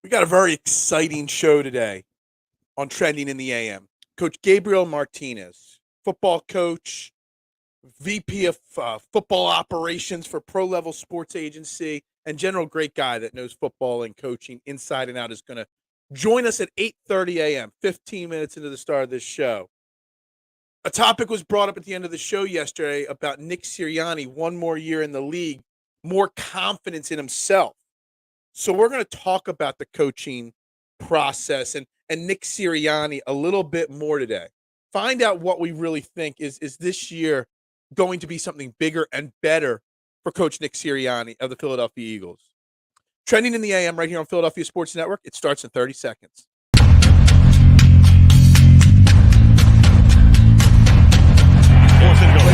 We got a very exciting show today on Trending in the AM. Coach Gabriel Martinez, football coach, VP of football operations for Pro Level Sports Agency, and general great guy that knows football and coaching inside and out, is going to join us at 8:30 a.m., 15 minutes into the start of this show. A topic was brought up at the end of the show yesterday about Nick Sirianni, one more year in the league, more confidence in himself. So we're going to talk about the coaching process and Nick Sirianni a little bit more today. Find out what we really think is this year going to be something bigger and better for Coach Nick Sirianni of the Philadelphia Eagles. Trending in the AM right here on Philadelphia Sports Network. It starts in 30 seconds. Fourth and goal.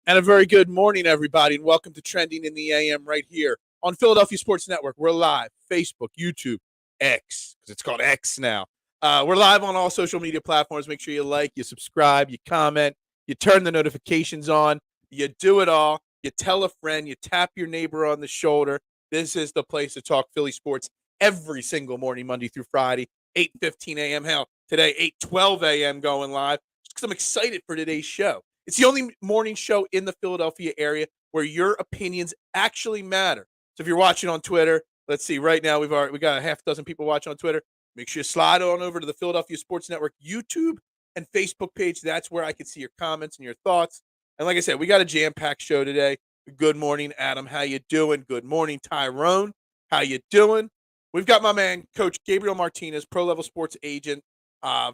And a very good morning, everybody, and welcome to Trending in the AM right here on Philadelphia Sports Network. We're live, Facebook, YouTube, X, because it's called X now. We're live on all social media platforms. Make sure you like, you subscribe, you comment, you turn the notifications on, you do it all. You tell a friend, you tap your neighbor on the shoulder. This is the place to talk Philly sports every single morning, Monday through Friday, 8:15 a.m. Hell, today, 8:12 a.m. going live, just because I'm excited for today's show. It's the only morning show in the Philadelphia area where your opinions actually matter. So if you're watching on Twitter, let's see, right now we got a half dozen people watching on Twitter. Make sure you slide on over to the Philadelphia Sports Network YouTube and Facebook page. That's where I can see your comments and your thoughts. And like I said, we got a jam-packed show today. Good morning, Adam. How you doing? Good morning, Tyrone. How you doing? We've got my man, Coach Gabriel Martinez, Pro Level Sports Agent,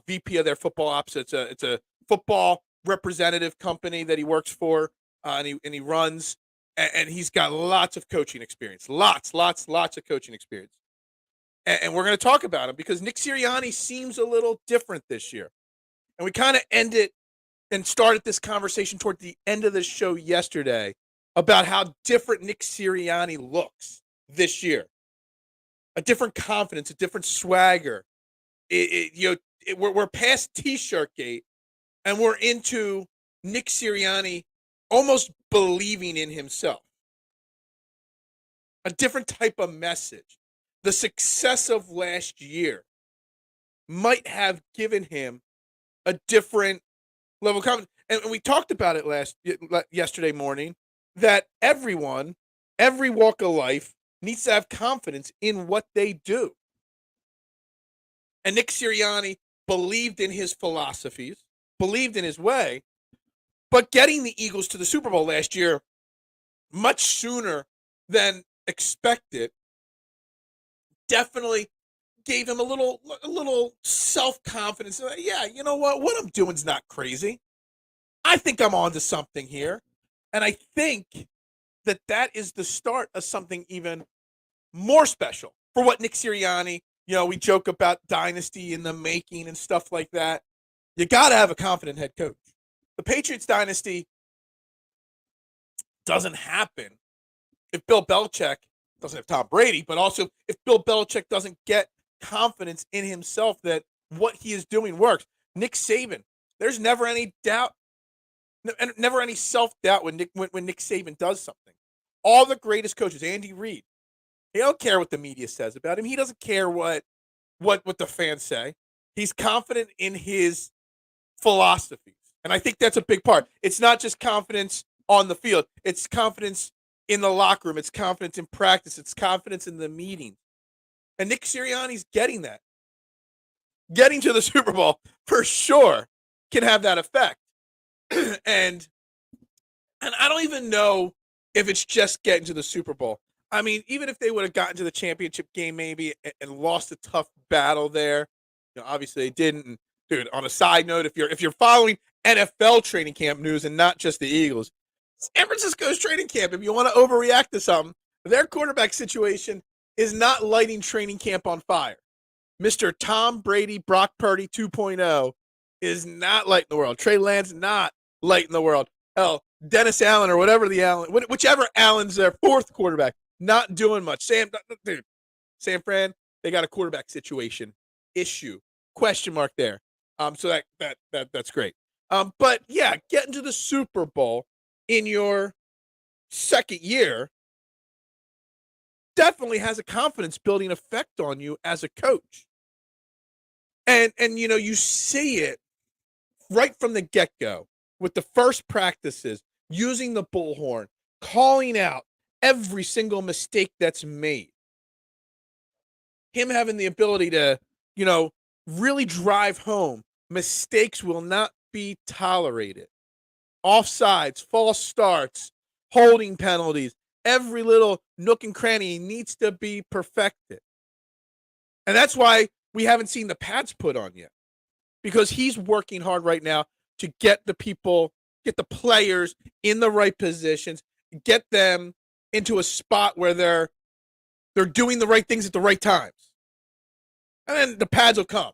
VP of their football ops. It's a football representative company that he works for, and he runs, and he's got lots of coaching experience, lots of coaching experience, and we're going to talk about him because Nick Sirianni seems a little different this year, and we kind of ended and started this conversation toward the end of the show yesterday about how different Nick Sirianni looks this year, a different confidence, a different swagger. We're past T-shirt gate. And we're into Nick Sirianni almost believing in himself. A different type of message. The success of last year might have given him a different level of confidence. And we talked about it yesterday morning, that everyone, every walk of life, needs to have confidence in what they do. And Nick Sirianni believed in his philosophies, believed in his way, but getting the Eagles to the Super Bowl last year much sooner than expected definitely gave him a little self-confidence. Yeah, you know what I'm doing's not crazy. I think I'm onto something here. And I think that is the start of something even more special for what Nick Sirianni, we joke about dynasty in the making and stuff like that. You got to have a confident head coach. The Patriots dynasty doesn't happen if Bill Belichick doesn't have Tom Brady, but also if Bill Belichick doesn't get confidence in himself that what he is doing works. Nick Saban, there's never any doubt, never any self-doubt when Nick Saban does something. All the greatest coaches, Andy Reid, he don't care what the media says about him. He doesn't care what the fans say. He's confident in his philosophies. And I think that's a big part. It's not just confidence on the field. It's confidence in the locker room. It's confidence in practice. It's confidence in the meetings. And Nick Sirianni's getting that. Getting to the Super Bowl, for sure, can have that effect. and I don't even know if it's just getting to the Super Bowl. I mean, even if they would have gotten to the championship game maybe and lost a tough battle there, obviously they didn't. And dude, on a side note, if you're following NFL training camp news and not just the Eagles, San Francisco's training camp, if you want to overreact to something, their quarterback situation is not lighting training camp on fire. Mr. Tom Brady, Brock Purdy 2.0 is not lighting the world. Trey Lance not lighting the world. Hell, Dennis Allen or whatever whichever Allen's their fourth quarterback, not doing much. Dude, San Fran, they got a quarterback situation issue, question mark there. So that's great. But yeah, getting to the Super Bowl in your second year definitely has a confidence building effect on you as a coach. And you see it right from the get-go with the first practices, using the bullhorn, calling out every single mistake that's made. Him having the ability to, really drive home mistakes will not be tolerated. Offsides, false starts, holding penalties, every little nook and cranny needs to be perfected. And that's why we haven't seen the pads put on yet, because he's working hard right now to get the players in the right positions, get them into a spot where they're doing the right things at the right times. And then the pads will come.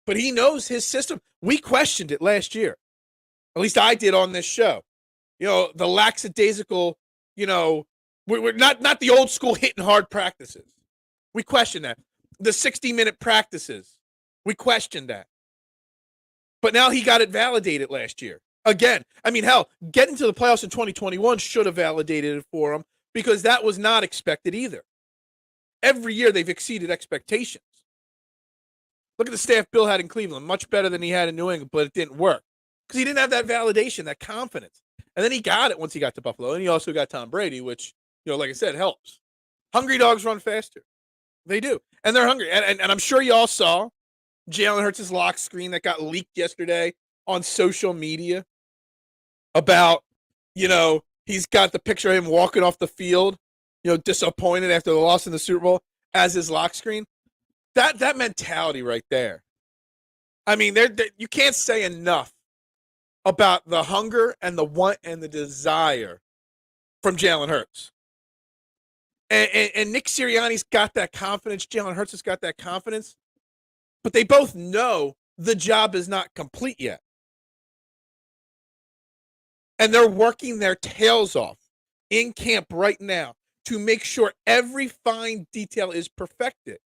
But he knows his system. We questioned it last year. At least I did on this show. The lackadaisical, we're not the old school hitting hard practices. We questioned that. The 60-minute practices, we questioned that. But now he got it validated last year. Again, hell, getting to the playoffs in 2021 should have validated it for him, because that was not expected either. Every year they've exceeded expectations. Look at the staff Bill had in Cleveland, much better than he had in New England, but it didn't work because he didn't have that validation, that confidence. And then he got it once he got to Buffalo, and he also got Tom Brady, which, like I said, helps. Hungry dogs run faster. They do, and they're hungry. And I'm sure y'all saw Jalen Hurts' lock screen that got leaked yesterday on social media about, he's got the picture of him walking off the field, disappointed after the loss in the Super Bowl as his lock screen. That mentality right there. You can't say enough about the hunger and the want and the desire from Jalen Hurts. And Nick Sirianni's got that confidence. Jalen Hurts has got that confidence. But they both know the job is not complete yet. And they're working their tails off in camp right now to make sure every fine detail is perfected.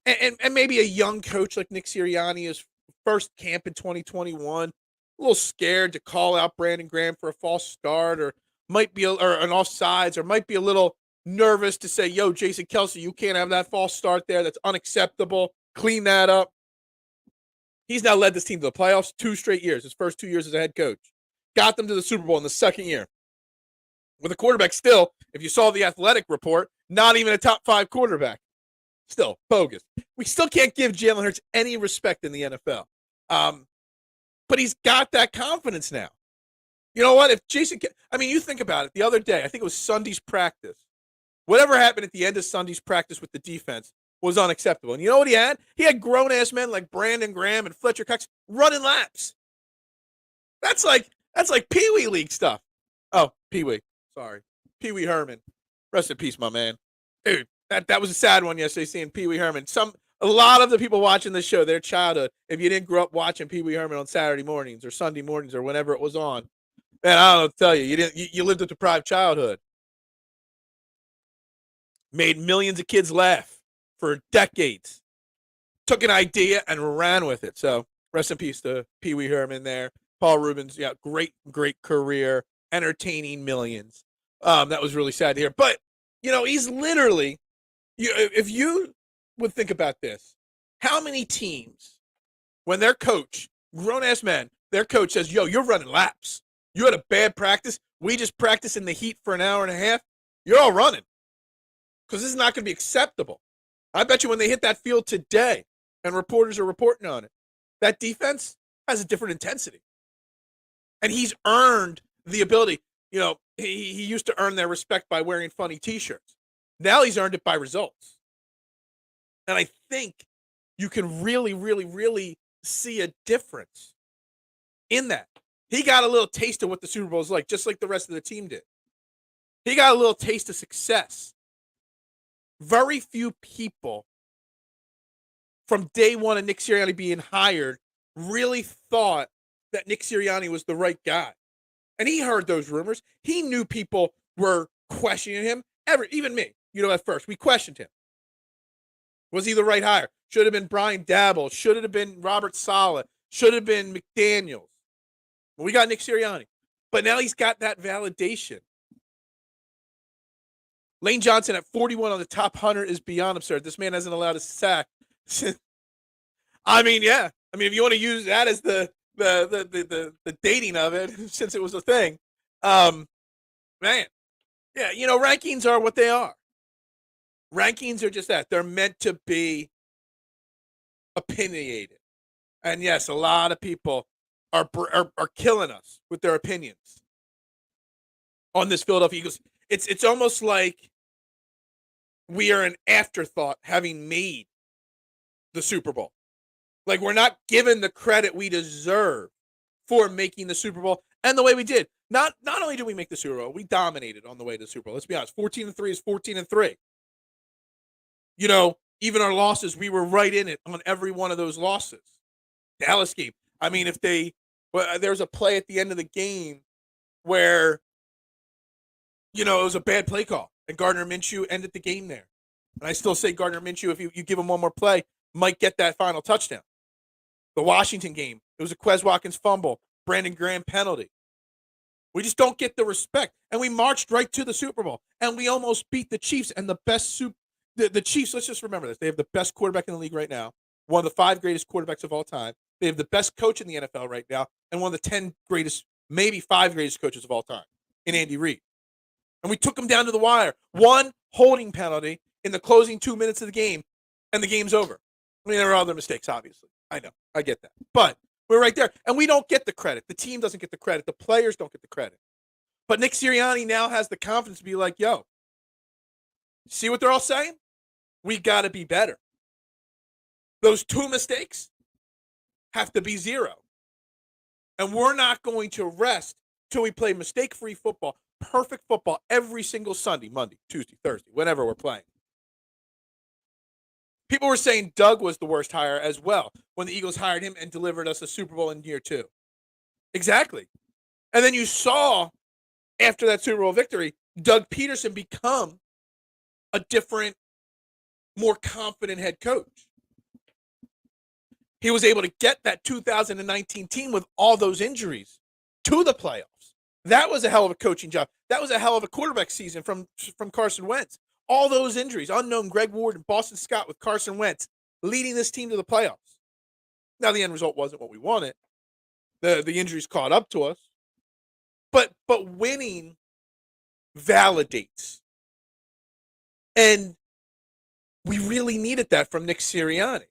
And maybe a young coach like Nick Sirianni, his first camp in 2021, a little scared to call out Brandon Graham for a false start, or might be or an offsides, or might be a little nervous to say, yo, Jason Kelce, you can't have that false start there. That's unacceptable. Clean that up. He's now led this team to the playoffs 2 straight years, his first 2 years as a head coach. Got them to the Super Bowl in the second year. With a quarterback still, if you saw the athletic report, not even a top 5 quarterback. Still, bogus. We still can't give Jalen Hurts any respect in the NFL. But he's got that confidence now. You know what? If Jason, you think about it. The other day, I think it was Sunday's practice. Whatever happened at the end of Sunday's practice with the defense was unacceptable. And you know what he had? He had grown-ass men like Brandon Graham and Fletcher Cox running laps. That's like Pee Wee League stuff. Oh, Pee Wee. Sorry. Pee Wee Herman. Rest in peace, my man. Dude, that was a sad one yesterday, seeing Pee Wee Herman. A lot of the people watching this show, their childhood, if you didn't grow up watching Pee Wee Herman on Saturday mornings or Sunday mornings or whenever it was on, man, I don't know what to tell you. You lived a deprived childhood. Made millions of kids laugh for decades. Took an idea and ran with it. So rest in peace to Pee Wee Herman there. Paul Rubens, yeah, great career, entertaining millions. That was really sad to hear. But, he's literally, if you would think about this, how many teams, when their coach, grown-ass men, their coach says, yo, you're running laps. You had a bad practice. We just practiced in the heat for an hour and a half. You're all running. Because this is not going to be acceptable. I bet you when they hit that field today, and reporters are reporting on it, that defense has a different intensity. And he's earned the ability. He used to earn their respect by wearing funny T-shirts. Now he's earned it by results. And I think you can really, really, really see a difference in that. He got a little taste of what the Super Bowl is like, just like the rest of the team did. He got a little taste of success. Very few people from day one of Nick Sirianni being hired really thought that Nick Sirianni was the right guy. And he heard those rumors. He knew people were questioning him. Even me, at first, we questioned him. Was he the right hire? Should have been Brian Dabble. Should have been Robert Saleh. Should have been McDaniels. Well, we got Nick Sirianni. But now he's got that validation. Lane Johnson at 41 on the top 100 is beyond absurd. This man hasn't allowed a sack. I mean, yeah. I mean, if you want to use that as the dating of it, since it was a thing, man, yeah, rankings are what they are. Rankings are just that. They're meant to be opinionated. And yes, a lot of people are killing us with their opinions on this Philadelphia Eagles. It's almost like we are an afterthought having made the Super Bowl. Like we're not given the credit we deserve for making the Super Bowl and the way we did. Not only did we make the Super Bowl, we dominated on the way to the Super Bowl. Let's be honest. 14-3 is 14-3. Even our losses, we were right in it on every one of those losses. Dallas game. I mean, there's a play at the end of the game where, it was a bad play call, and Gardner Minshew ended the game there. And I still say Gardner Minshew, if you give him one more play, might get that final touchdown. The Washington game, it was a Quez Watkins fumble, Brandon Graham penalty. We just don't get the respect. And we marched right to the Super Bowl, and we almost beat the Chiefs and the best the Chiefs. Let's just remember this. They have the best quarterback in the league right now, one of the 5 greatest quarterbacks of all time. They have the best coach in the NFL right now, and one of the 10 greatest, maybe 5 greatest coaches of all time in Andy Reid. And we took them down to the wire. One holding penalty in the closing 2 minutes of the game, and the game's over. I mean, there are other mistakes, obviously. I know. I get that. But we're right there. And we don't get the credit. The team doesn't get the credit. The players don't get the credit. But Nick Sirianni now has the confidence to be like, yo, see what they're all saying? We got to be better. Those 2 mistakes have to be 0. And we're not going to rest till we play mistake-free football, perfect football every single Sunday, Monday, Tuesday, Thursday, whenever we're playing. People were saying Doug was the worst hire as well when the Eagles hired him and delivered us a Super Bowl in year 2. Exactly. And then you saw, after that Super Bowl victory, Doug Peterson become a different, more confident head coach. He was able to get that 2019 team with all those injuries to the playoffs. That was a hell of a coaching job. That was a hell of a quarterback season from Carson Wentz. All those injuries, unknown Greg Ward and Boston Scott with Carson Wentz leading this team to the playoffs. Now, the end result wasn't what we wanted. The injuries caught up to us. But winning validates. And we really needed that from Nick Sirianni.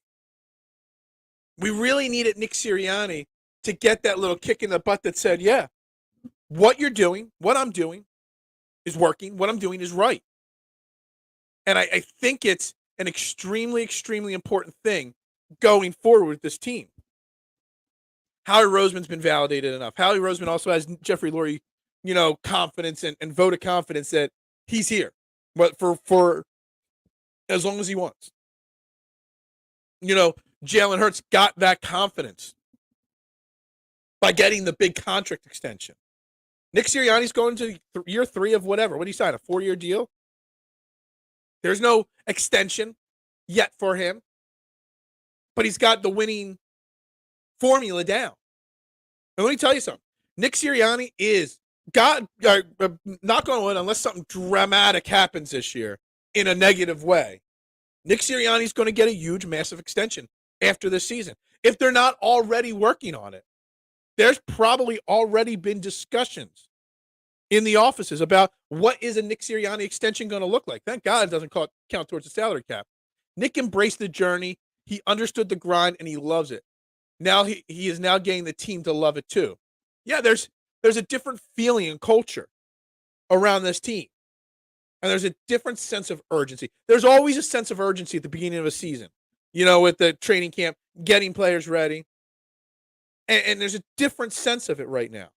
We really needed Nick Sirianni to get that little kick in the butt that said, yeah, what you're doing, what I'm doing is working. What I'm doing is right. And I think it's an extremely, extremely important thing going forward with this team. Howie Roseman's been validated enough. Howie Roseman also has Jeffrey Lurie, confidence and vote of confidence that he's here, but for as long as he wants. Jalen Hurts got that confidence by getting the big contract extension. Nick Sirianni's going to year 3 of whatever. What did he sign? A 4-year deal? There's no extension yet for him, but he's got the winning formula down. And let me tell you something. Nick Sirianni is, knock on wood, unless something dramatic happens this year in a negative way, Nick Sirianni's going to get a huge, massive extension after this season. If they're not already working on it, there's probably already been discussions in the offices about what is a Nick Sirianni extension going to look like. Thank God it doesn't count towards the salary cap. Nick embraced the journey. He understood the grind, and he loves it. Now he is now getting the team to love it too. Yeah, there's a different feeling and culture around this team. And there's a different sense of urgency. There's always a sense of urgency at the beginning of a season, with the training camp, getting players ready. And there's a different sense of it right now.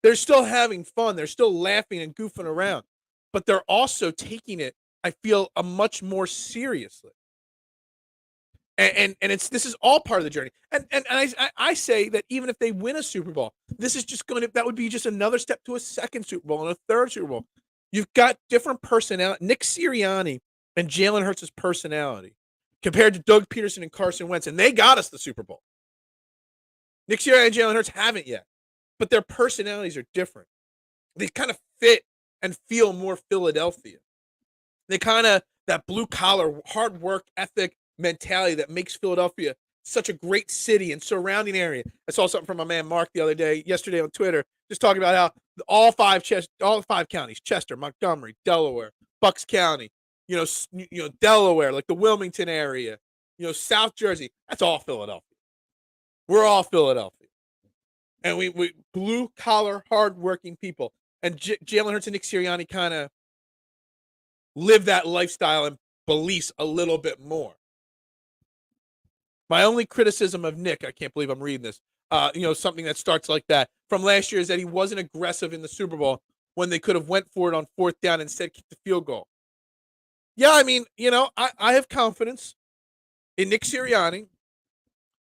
They're still having fun. They're still laughing and goofing around. But they're also taking it, I feel, a much more seriously. And this is all part of the journey. And I say that even if they win a Super Bowl, this is just that would be just another step to a second Super Bowl and a third Super Bowl. You've got different personality. Nick Sirianni and Jalen Hurts' personality compared to Doug Peterson and Carson Wentz, and they got us the Super Bowl. Nick Sirianni and Jalen Hurts haven't yet, but their personalities are different. They kind of fit and feel more Philadelphia. They kind of, that blue-collar, hard work ethic mentality that makes Philadelphia such a great city and surrounding area. I saw something from my man Mark yesterday on Twitter, just talking about how all five counties, Chester, Montgomery, Delaware, Bucks County, Delaware, like the Wilmington area, South Jersey, that's all Philadelphia. We're all Philadelphia. And we blue-collar, hard-working people. And Jalen Hurts and Nick Sirianni kind of live that lifestyle and beliefs a little bit more. My only criticism of Nick, I can't believe I'm reading this, something that starts like that, from last year is that he wasn't aggressive in the Super Bowl when they could have went for it on fourth down and instead kicked the field goal. Yeah, I mean, I have confidence in Nick Sirianni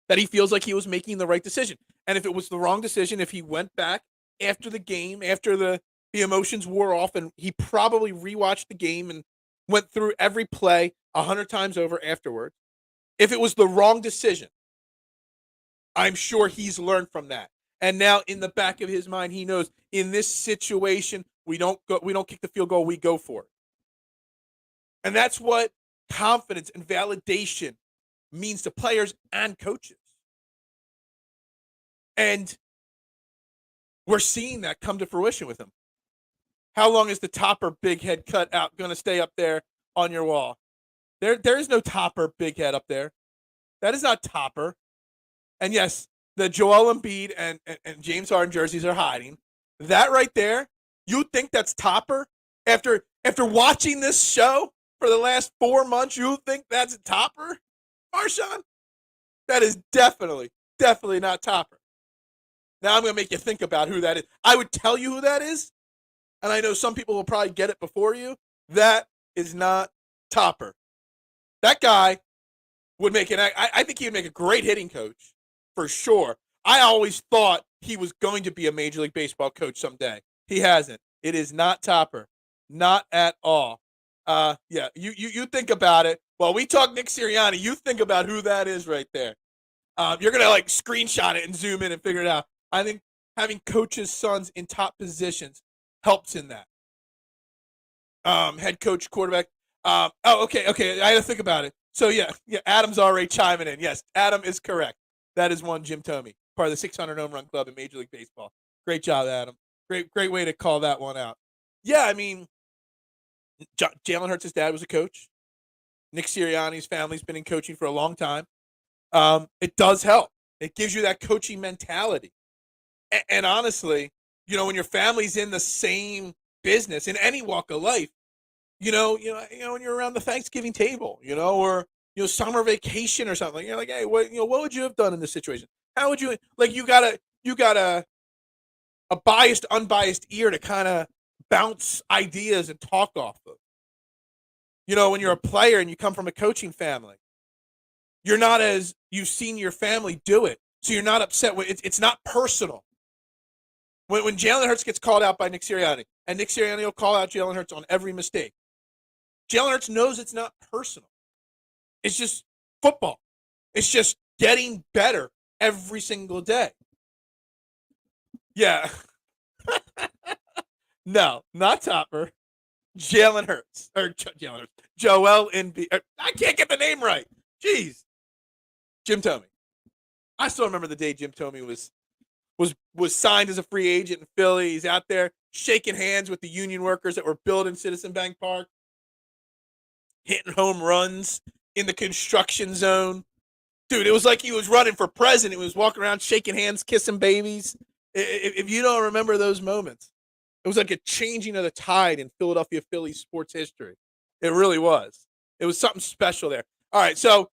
that he feels like he was making the right decision. And if it was the wrong decision, if he went back after the game, after the emotions wore off, and he probably rewatched the game and went through every play 100 times over afterwards. If it was the wrong decision, I'm sure he's learned from that. And now in the back of his mind, he knows in this situation, we don't kick the field goal, we go for it. And that's what confidence and validation means to players and coaches. And we're seeing that come to fruition with him. How long is the Topper big head cut out going to stay up there on your wall? There is no Topper big head up there. That is not Topper. And yes, the Joel Embiid and James Harden jerseys are hiding. That right there, you think that's Topper? After watching this show for the last 4 months, you think that's Topper, Marshawn? That is definitely not Topper. Now I'm going to make you think about who that is. I would tell you who that is, and I know some people will probably get it before you. That is not Topper. That guy would make I think he would make a great hitting coach, for sure. I always thought he was going to be a Major League Baseball coach someday. He hasn't. It is not Topper. Not at all. Yeah, you think about it. While we talk Nick Sirianni, you think about who that is right there. You're going to screenshot it and zoom in and figure it out. I think having coaches' sons in top positions helps in that. Head coach, quarterback. Okay. I had to think about it. So, yeah, Adam's already chiming in. Yes, Adam is correct. That is one Jim Thome, part of the 600 home run club in Major League Baseball. Great job, Adam. Great way to call that one out. Yeah, I mean, Jalen Hurts' dad was a coach. Nick Sirianni's family's been in coaching for a long time. It does help. It gives you that coaching mentality. And honestly, when your family's in the same business in any walk of life, when you're around the Thanksgiving table, or summer vacation or something, you're like, hey, what would you have done in this situation? How would you you got a biased, unbiased ear to kind of bounce ideas and talk off of. When you're a player and you come from a coaching family, you've seen your family do it, so you're not upset with it. It's not personal. When Jalen Hurts gets called out by Nick Sirianni, and Nick Sirianni will call out Jalen Hurts on every mistake, Jalen Hurts knows it's not personal. It's just football. It's just getting better every single day. Yeah. No, not Topper. Jalen Hurts. Or Jalen Hurts. Joel Embiid. I can't get the name right. Jeez. Jim Thome. I still remember the day Jim Thome was signed as a free agent in Philly. He's out there shaking hands with the union workers that were building Citizen Bank Park, hitting home runs in the construction zone. Dude, it was like he was running for president. He was walking around shaking hands, kissing babies. If you don't remember those moments, it was like a changing of the tide in Philadelphia Phillies sports history. It really was. It was something special there. All right, so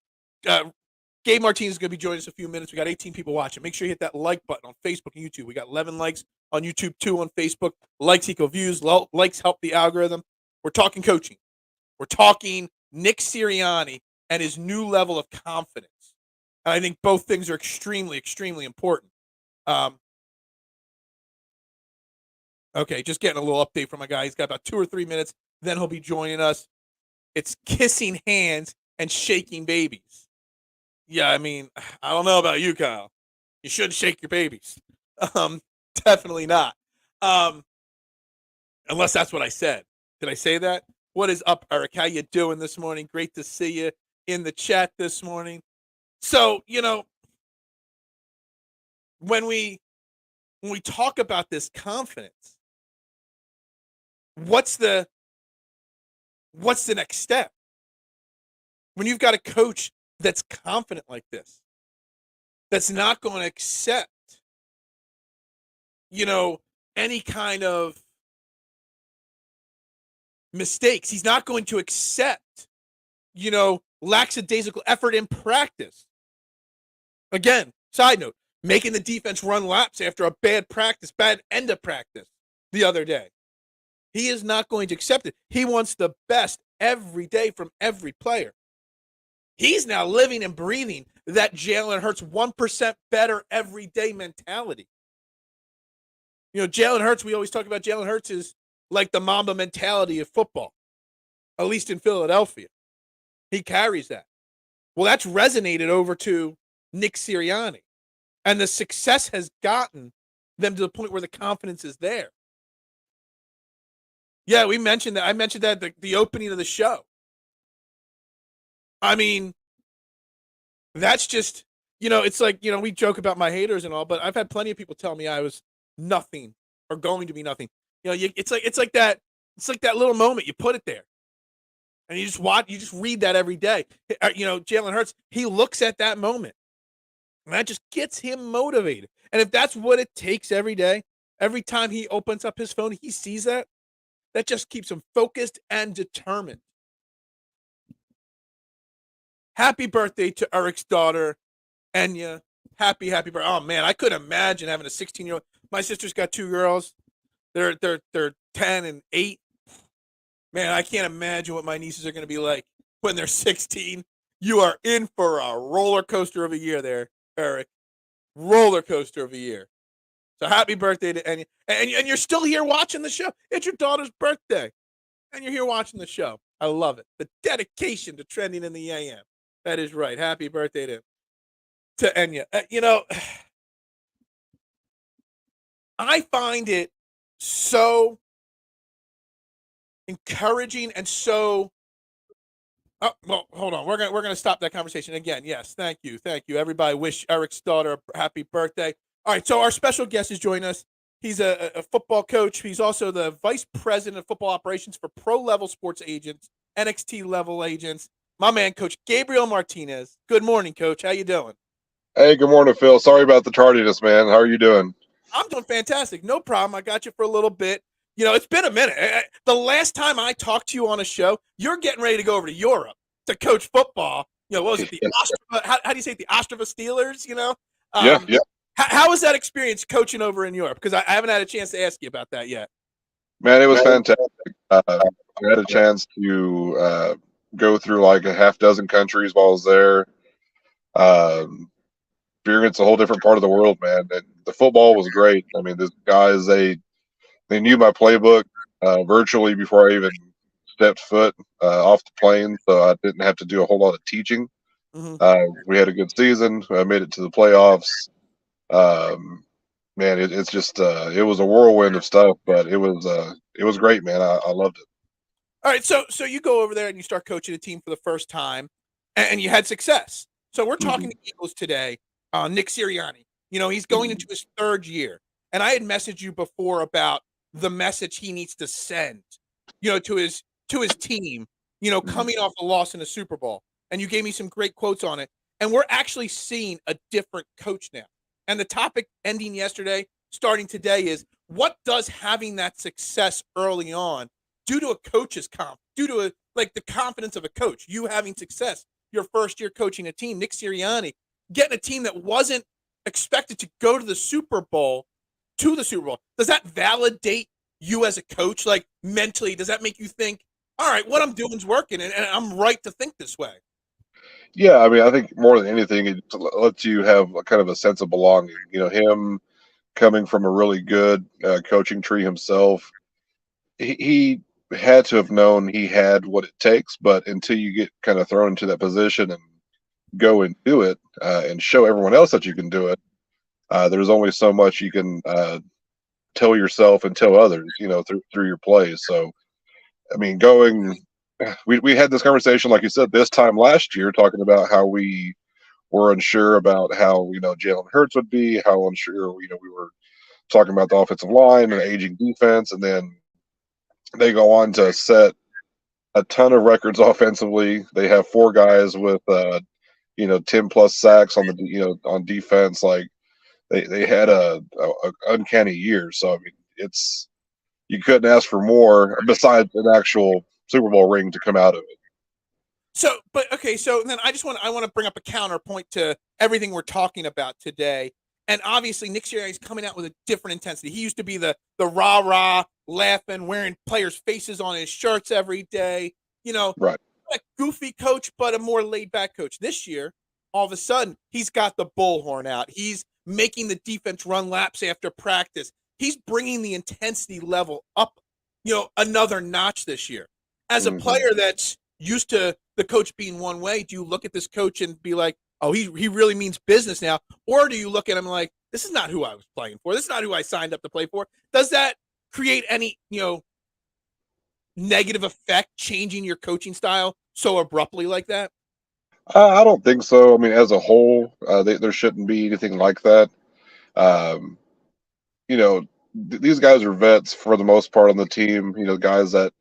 Gabe Martinez is going to be joining us in a few minutes. We got 18 people watching. Make sure you hit that like button on Facebook and YouTube. We got 11 likes on YouTube, 2 on Facebook. Likes equal views. Likes help the algorithm. We're talking coaching. We're talking Nick Sirianni and his new level of confidence. And I think both things are extremely, extremely important. Okay, just getting a little update from my guy. He's got about 2 or 3 minutes, then he'll be joining us. It's kissing hands and shaking babies. Yeah, I mean, I don't know about you, Kyle. You shouldn't shake your babies. Definitely not. Unless that's what I said. Did I say that? What is up, Eric? How you doing this morning? Great to see you in the chat this morning. So, when we talk about this confidence, what's the next step? When you've got a coach that's confident like this, that's not going to accept, any kind of mistakes. He's not going to accept, lackadaisical effort in practice. Again, side note, making the defense run laps after a bad end of practice the other day. He is not going to accept it. He wants the best every day from every player. He's now living and breathing that Jalen Hurts 1% better every day mentality. Jalen Hurts, we always talk about Jalen Hurts is like the Mamba mentality of football, at least in Philadelphia. He carries that. Well, that's resonated over to Nick Sirianni. And the success has gotten them to the point where the confidence is there. Yeah, we mentioned that. I mentioned that at the opening of the show. I mean, that's just, it's like, we joke about my haters and all, but I've had plenty of people tell me I was nothing or going to be nothing. It's like that little moment, you put it there. And you just read that every day. Jalen Hurts, he looks at that moment. And that just gets him motivated. And if that's what it takes every day, every time he opens up his phone, he sees that just keeps him focused and determined. Happy birthday to Eric's daughter, Enya. Happy birthday. Oh, man, I couldn't imagine having a 16-year-old. My sister's got 2 girls. They're 10 and 8. Man, I can't imagine what my nieces are going to be like when they're 16. You are in for a roller coaster of a year there, Eric. Roller coaster of a year. So happy birthday to Enya. And you're still here watching the show. It's your daughter's birthday. And you're here watching the show. I love it. The dedication to trending in the AM. That is right. Happy birthday to Enya. I find it so encouraging and so. Oh, well, hold on. We're gonna stop that conversation again. Yes, thank you. Everybody wish Eric's daughter a happy birthday. All right, so our special guest is joining us. He's a football coach. He's also the vice president of football operations for pro-level sports agents, NXT level agents. My man, Coach Gabriel Martinez. Good morning, Coach. How you doing? Hey, good morning, Phil. Sorry about the tardiness, man. How are you doing? I'm doing fantastic. No problem. I got you for a little bit. It's been a minute. The last time I talked to you on a show, you're getting ready to go over to Europe to coach football. What was it? How do you say it? The Ostrava Steelers, Yeah. How was that experience coaching over in Europe? Because I haven't had a chance to ask you about that yet. Man, it was fantastic. I had a chance to go through like a half dozen countries while I was there. Experience a whole different part of the world, man. And the football was great. I mean, the guys, they knew my playbook virtually before I even stepped foot off the plane, so I didn't have to do a whole lot of teaching. Mm-hmm. We had a good season. I made it to the playoffs. Man, it's just it was a whirlwind of stuff, but it was great, man. I loved it. All right, so you go over there and you start coaching a team for the first time, and you had success. So we're talking to Eagles today. Nick Sirianni, he's going into his 3rd year, and I had messaged you before about the message he needs to send, to his team, coming off a loss in the Super Bowl, and you gave me some great quotes on it, and we're actually seeing a different coach now. And the topic ending yesterday, starting today, is what does having that success early on do to a coach's due to the confidence of a coach, you having success your first year coaching a team, Nick Sirianni, getting a team that wasn't expected to go to the Super Bowl, does that validate you as a coach? Like mentally, does that make you think, all right, what I'm doing is working and I'm right to think this way? Yeah, I mean, I think more than anything, it lets you have a kind of a sense of belonging. Him coming from a really good coaching tree himself, he had to have known he had what it takes. But until you get kind of thrown into that position and go and do it and show everyone else that you can do it, there's only so much you can tell yourself and tell others, through your plays. So, I mean, we had this conversation, like you said, this time last year, talking about how we were unsure about how Jalen Hurts would be, how unsure we were talking about the offensive line and aging defense, and then they go on to set a ton of records offensively. They have four guys with 10 plus sacks on on defense. Like they had a uncanny year. So I mean, you couldn't ask for more besides an actual Super Bowl ring to come out of it. So, but okay, so then I want to bring up a counterpoint to everything we're talking about today. And obviously, Nick Sirianni is coming out with a different intensity. He used to be the rah rah, laughing, wearing players' faces on his shirts every day. Right. A goofy coach, but a more laid back coach. This year, all of a sudden, he's got the bullhorn out. He's making the defense run laps after practice. He's bringing the intensity level up, another notch this year. As a player that's used to the coach being one way, do you look at this coach and be like, oh, he really means business now? Or do you look at him like, this is not who I was playing for. This is not who I signed up to play for. Does that create any, negative effect changing your coaching style so abruptly like that? I don't think so. I mean, as a whole, there shouldn't be anything like that. Um, these guys are vets for the most part on the team. Guys that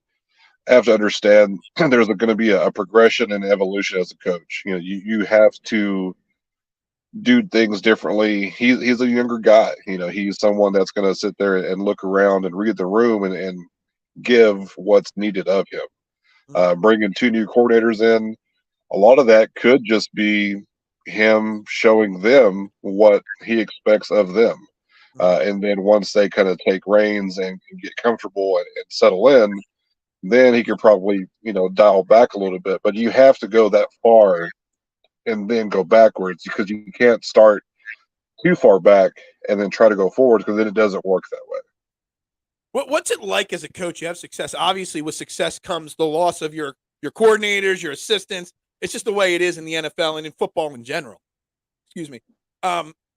have to understand there's going to be a progression and evolution as a coach. You have to do things differently. He's a younger guy. He's someone that's going to sit there and look around and read the room and give what's needed of him. Bringing two new coordinators in, a lot of that could just be him showing them what he expects of them. And then once they kind of take reins and get comfortable and settle in, then he could probably, dial back a little bit. But you have to go that far and then go backwards because you can't start too far back and then try to go forward because then it doesn't work that way. What's it like as a coach? You have success. Obviously, with success comes the loss of your coordinators, your assistants. It's just the way it is in the NFL and in football in general. Excuse me.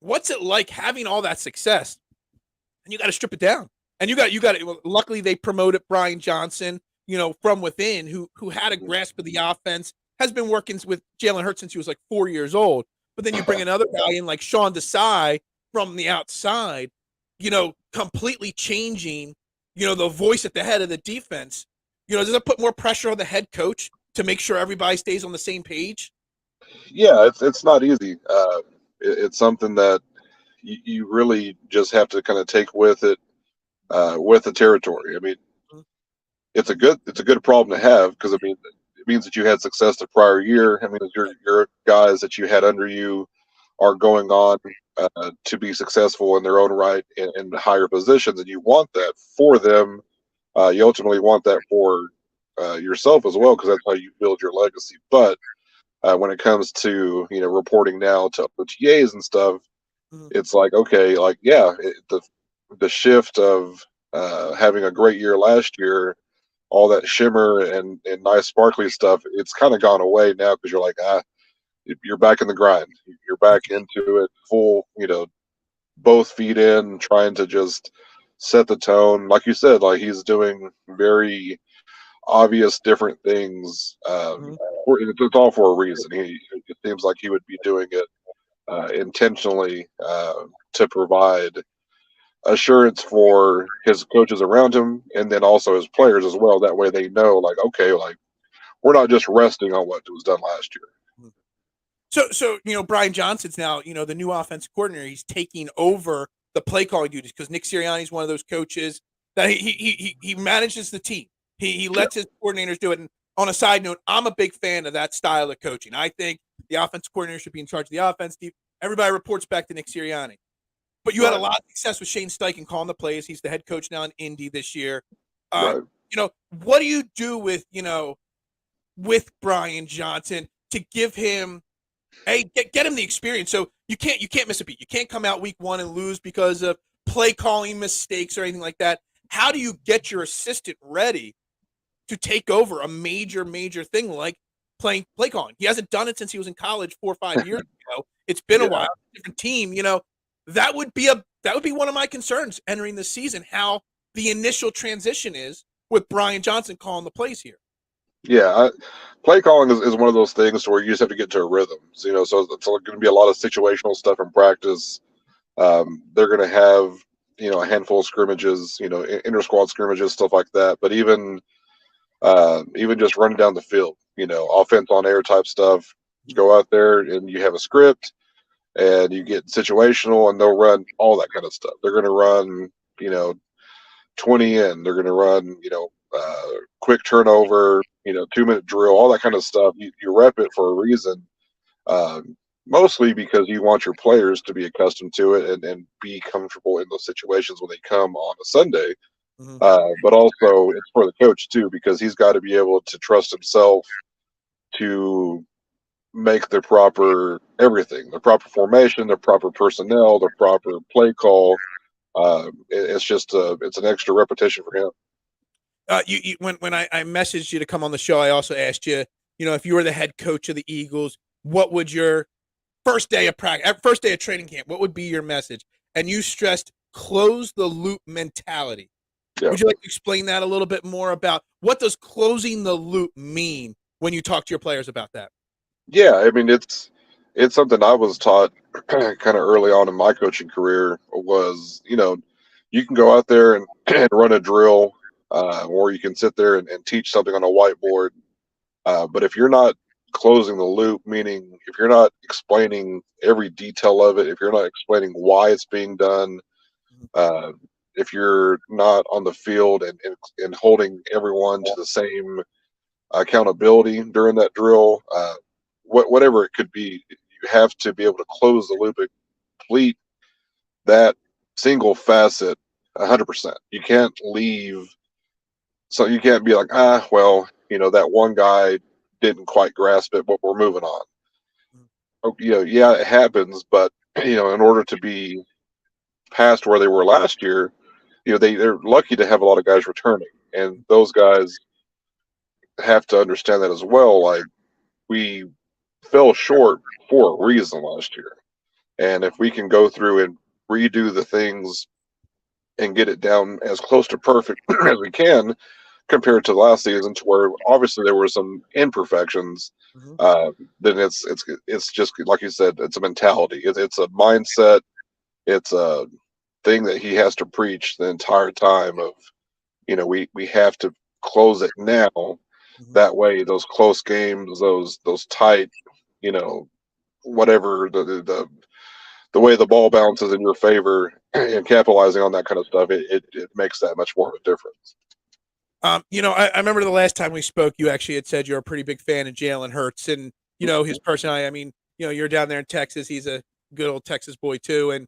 What's it like having all that success and you got to strip it down? And you got luckily they promoted Brian Johnson, from within, who had a grasp of the offense, has been working with Jalen Hurts since he was like 4 years old. But then you bring another guy in like Sean Desai from the outside, completely changing, the voice at the head of the defense. Does that put more pressure on the head coach to make sure everybody stays on the same page? Yeah, it's not easy. It's something that you really just have to kind of take with it, with the territory. I mean, it's a good problem to have because I mean it means that you had success the prior year. I mean, your guys that you had under you are going on to be successful in their own right in higher positions, and you want that for them. You ultimately want that for yourself as well because that's how you build your legacy. But when it comes to reporting now to OTAs and stuff, it's like okay, like yeah, the shift of having a great year last year, all that shimmer and nice sparkly stuff, it's kind of gone away now because you're like you're back in the grind, you're back into it full, both feet in, trying to just set the tone. Like you said, like he's doing very obvious different things. It's all for a reason. It seems like he would be doing it intentionally to provide assurance for his coaches around him and then also his players as well. That way they know, like, okay, like we're not just resting on what was done last year. So Brian Johnson's now the new offensive coordinator. He's taking over the play calling duties because Nick Sirianni is one of those coaches that he manages the team. He lets his coordinators do it. And on a side note, I'm a big fan of that style of coaching. I think the offensive coordinator should be in charge of the offense. Everybody reports back to Nick Sirianni. But you had a lot of success with Shane Steichen calling the plays. He's the head coach now in Indy this year. Right. What do you do with with Brian Johnson? to give him get him the experience. So you can't miss a beat. You can't come out week one and lose because of play calling mistakes or anything like that. How do you get your assistant ready to take over a major thing like playing play calling? He hasn't done it since he was in college 4 or 5 years ago. It's been a while, different team. That would be one of my concerns entering the season. How the initial transition is with Brian Johnson calling the plays here. Yeah, play calling is one of those things where you just have to get to a rhythm. So it's going to be a lot of situational stuff in practice. They're going to have a handful of scrimmages, inter squad scrimmages, stuff like that. But even just running down the field, offense on air type stuff. You go out there and you have a script, and you get situational, and they'll run all that kind of stuff. They're going to run 20 in. They're going to run quick turnover, 2-minute drill, all that kind of stuff. You rep it for a reason, mostly because you want your players to be accustomed to it and be comfortable in those situations when they come on a Sunday. Mm-hmm. But also it's for the coach too, because he's got to be able to trust himself to make the proper everything, the proper formation, the proper personnel, the proper play call. It's just it's an extra repetition for him. When I messaged you to come on the show, I also asked you, if you were the head coach of the Eagles, what would your first day of practice, first day of training camp, what would be your message? And you stressed close the loop mentality. Yeah. Would you like to explain that a little bit more about what does closing the loop mean when you talk to your players about that? Yeah, I mean, it's something I was taught kind of early on in my coaching career was, you can go out there and run a drill, or you can sit there and teach something on a whiteboard. But if you're not closing the loop, meaning if you're not explaining every detail of it, if you're not explaining why it's being done, if you're not on the field and holding everyone to the same accountability during that drill, whatever it could be, you have to be able to close the loop and complete that single facet 100%. You can't leave. So you can't be like, that one guy didn't quite grasp it, but we're moving on. Yeah, it happens, but in order to be past where they were last year, they're lucky to have a lot of guys returning, and those guys have to understand that as well. Like, we fell short for a reason last year, and if we can go through and redo the things and get it down as close to perfect as we can compared to last season, to where obviously there were some imperfections, then it's just like you said, it's a mentality, it's a mindset, it's a thing that he has to preach the entire time of, we have to close it now. That way, those close games, those tight, whatever, the way the ball bounces in your favor and capitalizing on that kind of stuff, it makes that much more of a difference. I remember the last time we spoke, you actually had said you're a pretty big fan of Jalen Hurts and, his personality. I mean, you're down there in Texas. He's a good old Texas boy too. And,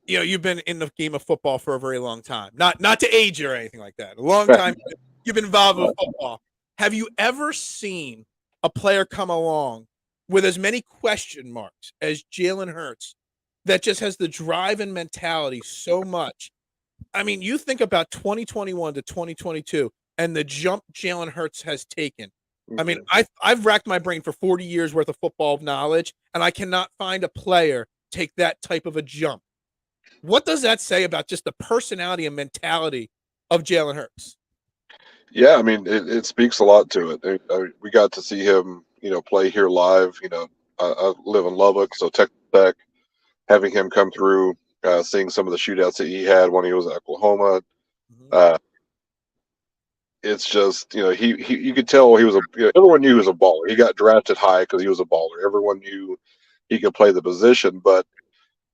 you've been in the game of football for a very long time, not to age you or anything like that. A long time you've been involved with football. Have you ever seen a player come along with as many question marks as Jalen Hurts that just has the drive and mentality so much? I mean, you think about 2021 to 2022 and the jump Jalen Hurts has taken. I mean, I've racked my brain for 40 years worth of football knowledge, and I cannot find a player take that type of a jump. What does that say about just the personality and mentality of Jalen Hurts? Yeah, I mean, it speaks a lot to it. We got to see him, play here live. I live in Lubbock, so Tech, having him come through, seeing some of the shootouts that he had when he was at Oklahoma, it's just, you could tell he was everyone knew he was a baller. He got drafted high because he was a baller. Everyone knew he could play the position, but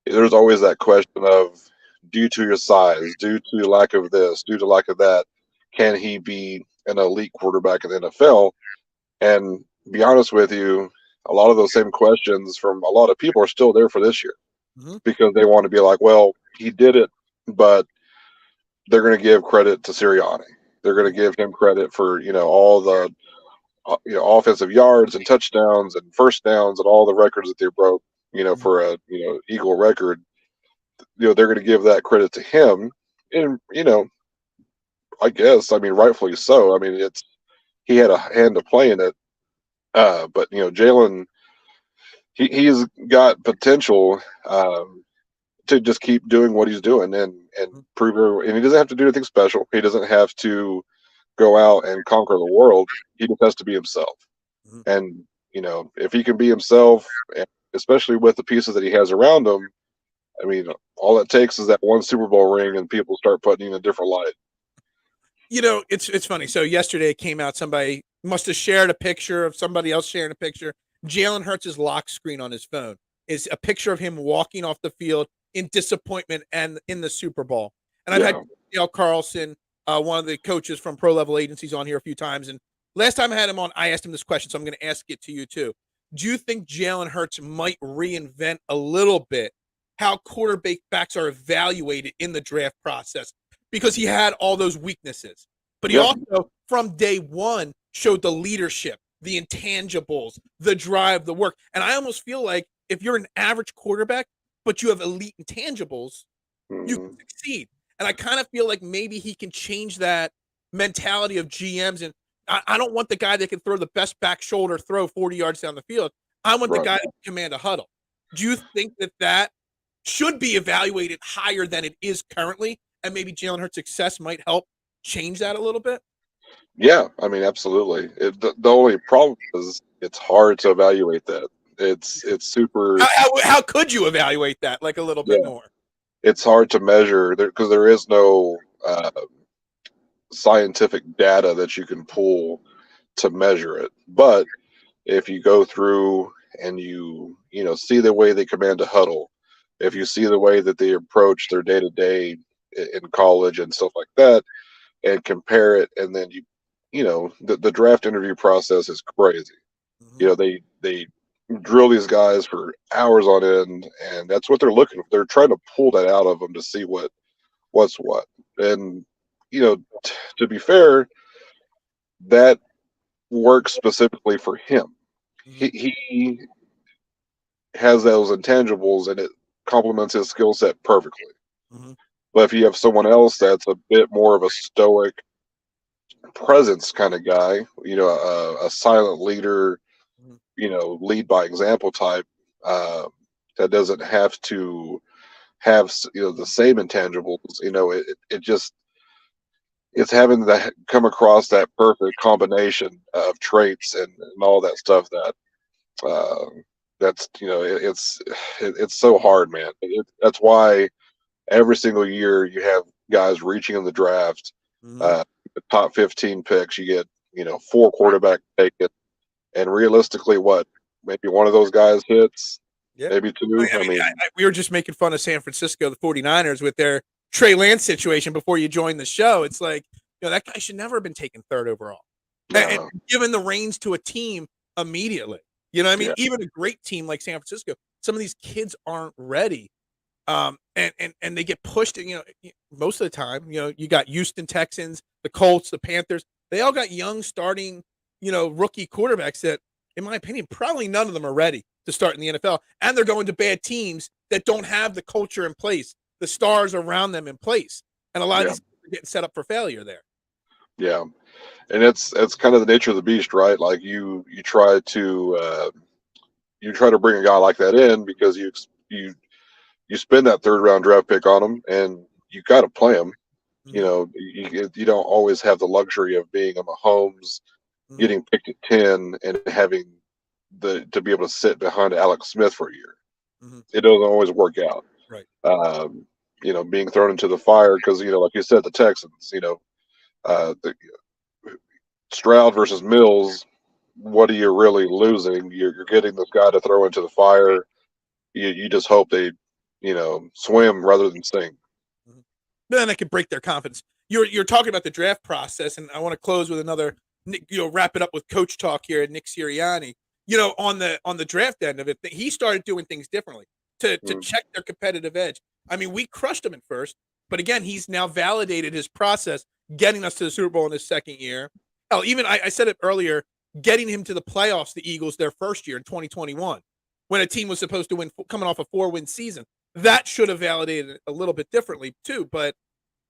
there's always that question of, due to your size, due to lack of this, due to lack of that, can he be an elite quarterback in the NFL? And be honest with you, a lot of those same questions from a lot of people are still there for this year, because they want to be like, well, he did it, but they're going to give credit to Sirianni. They're going to give him credit for, all the offensive yards and touchdowns and first downs and all the records that they broke, for a Eagle record. They're going to give that credit to him, and I guess, I mean, rightfully so. I mean, he had a hand to play in it. But Jalen, he's got potential to just keep doing what he's doing and prove. And he doesn't have to do anything special. He doesn't have to go out and conquer the world. He just has to be himself. Mm-hmm. And if he can be himself, especially with the pieces that he has around him, I mean, all it takes is that one Super Bowl ring, and people start putting in a different light. It's funny. So yesterday it came out, somebody must have shared a picture of somebody else sharing a picture. Jalen Hurts' lock screen on his phone is a picture of him walking off the field in disappointment and in the Super Bowl. And I've had Dale Carlson, one of the coaches from Pro Level Agencies, on here a few times. And last time I had him on, I asked him this question, so I'm going to ask it to you too. Do you think Jalen Hurts might reinvent a little bit how quarterbacks are evaluated in the draft process? Because he had all those weaknesses. But he also, from day one, showed the leadership, the intangibles, the drive, the work. And I almost feel like if you're an average quarterback, but you have elite intangibles, you can succeed. And I kind of feel like maybe he can change that mentality of GMs. And I don't want the guy that can throw the best back shoulder throw 40 yards down the field. I want the guy that can command a huddle. Do you think that should be evaluated higher than it is currently? And maybe Jalen Hurts' success might help change that a little bit? Yeah, I mean, absolutely. The only problem is it's hard to evaluate that. It's super. How could you evaluate that like a little bit more? It's hard to measure because there is no scientific data that you can pull to measure it. But if you go through and you see the way they command a huddle, if you see the way that they approach their day to day in college and stuff like that, and compare it, and then the draft interview process is crazy. They drill these guys for hours on end, and that's what they're looking for. They're trying to pull that out of them to see what's what. And to be fair, that works specifically for him. He has those intangibles, and it complements his skill set perfectly. But if you have someone else that's a bit more of a stoic presence kind of guy, a silent leader, lead by example type, that doesn't have to have the same intangibles. It's having to come across that perfect combination of traits and all that stuff that's it's so hard, man. That's why every single year you have guys reaching in the draft, the top 15 picks, you get 4 quarterback taken, and realistically, maybe one of those guys hits, maybe 2. We were just making fun of San Francisco, the 49ers, with their Trey Lance situation before you joined the show. It's like, that guy should never have been taken 3rd overall, and given the reins to a team immediately. You know what I mean? Even a great team like San Francisco, some of these kids aren't ready. And they get pushed, most of the time, you got Houston Texans, the Colts, the Panthers, they all got young starting, rookie quarterbacks that, in my opinion, probably none of them are ready to start in the NFL. And they're going to bad teams that don't have the culture in place, the stars around them in place. And a lot of these are getting set up for failure there. Yeah. And it's kind of the nature of the beast, right? Like you try to bring a guy like that in because you spend that 3rd round draft pick on him, and you got to play him. You don't always have the luxury of being a Mahomes, getting picked at 10 and having to be able to sit behind Alex Smith for a year. It doesn't always work out. Right. Being thrown into the fire because like you said, the Texans. The Stroud versus Mills. What are you really losing? You're getting this guy to throw into the fire. You just hope they swim rather than sink. Then that could break their confidence. You're talking about the draft process, and I want to close with another, wrap it up with coach talk here at Nick Sirianni. On the draft end of it, he started doing things differently to check their competitive edge. I mean, we crushed him at first, but again, he's now validated his process, getting us to the Super Bowl in his 2nd year. Hell, even I said it earlier getting him to the playoffs, the Eagles, their first year in 2021, when a team was supposed to win, coming off a 4-win season. That should have validated it a little bit differently too. But,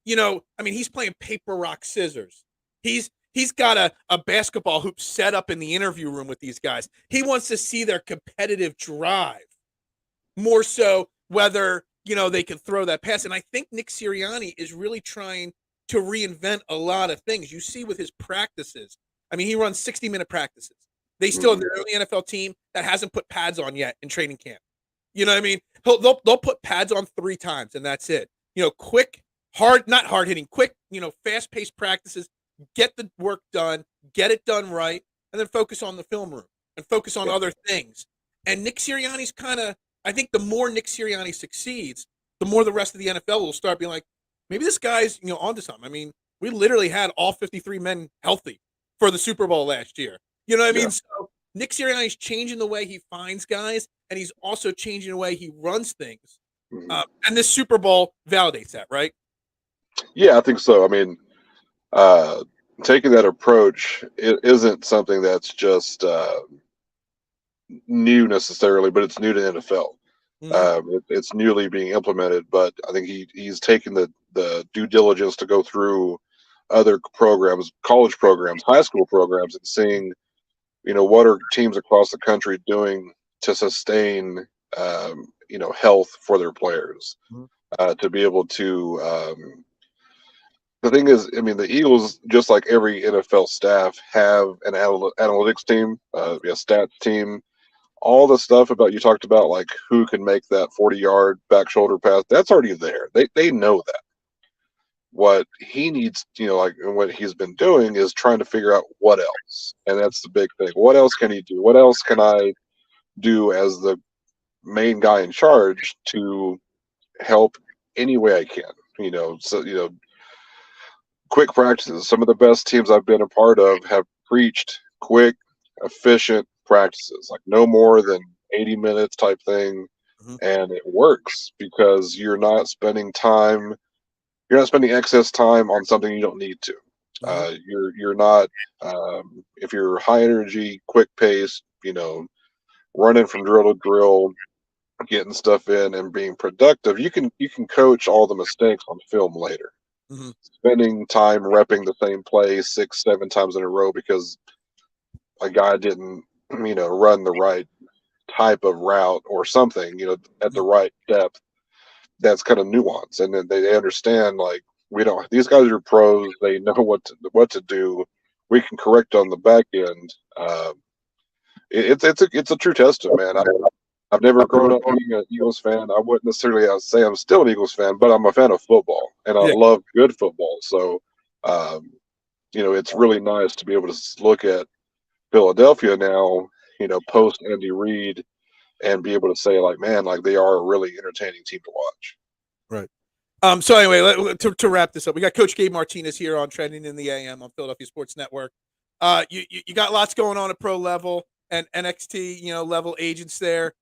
I mean, he's playing paper, rock, scissors. He's got a basketball hoop set up in the interview room with these guys. He wants to see their competitive drive more so whether, they can throw that pass. And I think Nick Sirianni is really trying to reinvent a lot of things. You see with his practices. I mean, he runs 60-minute practices. They still, they're the only NFL team that hasn't put pads on yet in training camp. You know what I mean? They'll put pads on 3 times, and that's it. Quick, not hard hitting, quick, fast paced practices. Get the work done, get it done right, and then focus on the film room and focus on other things. And Nick Sirianni's I think the more Nick Sirianni succeeds, the more the rest of the NFL will start being like, maybe this guy's, onto something. I mean, we literally had all 53 men healthy for the Super Bowl last year. You know what I mean? So Nick Sirianni's changing the way he finds guys, and he's also changing the way he runs things. And this Super Bowl validates that, right? Yeah, I think so. I mean, taking that approach, it isn't something that's just new necessarily, but it's new to NFL. It's newly being implemented, but I think he's taken the due diligence to go through other programs, college programs, high school programs, and seeing, what are teams across the country doing to sustain, health for their players, to be able to. The thing is, I mean, the Eagles, just like every NFL staff, have an analytics team, a stats team. All the stuff about you talked about, like who can make that 40-yard back shoulder pass, that's already there. They know that. What he needs, like, and what he's been doing is trying to figure out what else, and that's the big thing. What else can he do? What else can I do as the main guy in charge to help any way I can? Quick practices. Some of the best teams I've been a part of have preached quick, efficient practices, like no more than 80 minutes type thing. And it works because you're not spending excess time on something you don't need to. You're not, if you're high energy, quick pace, running from drill to drill, getting stuff in and being productive, you can coach all the mistakes on film later. Spending time repping the same play 6-7 times in a row because a guy didn't, run the right type of route or something, at the right depth. That's kind of nuance, and then they understand, like, these guys are pros. They know what to do. We can correct on the back end. It's a true testament, man. I've never grown up being an Eagles fan. I wouldn't necessarily say I'm still an Eagles fan, but I'm a fan of football, and I love good football. So, it's really nice to be able to look at Philadelphia now, post Andy Reid, and be able to say, like, man, like, they are a really entertaining team to watch. Right. So anyway, to wrap this up, we got Coach Gabe Martinez here on Trending in the AM on Philadelphia Sports Network. You got lots going on at pro level and NXT, level agents there.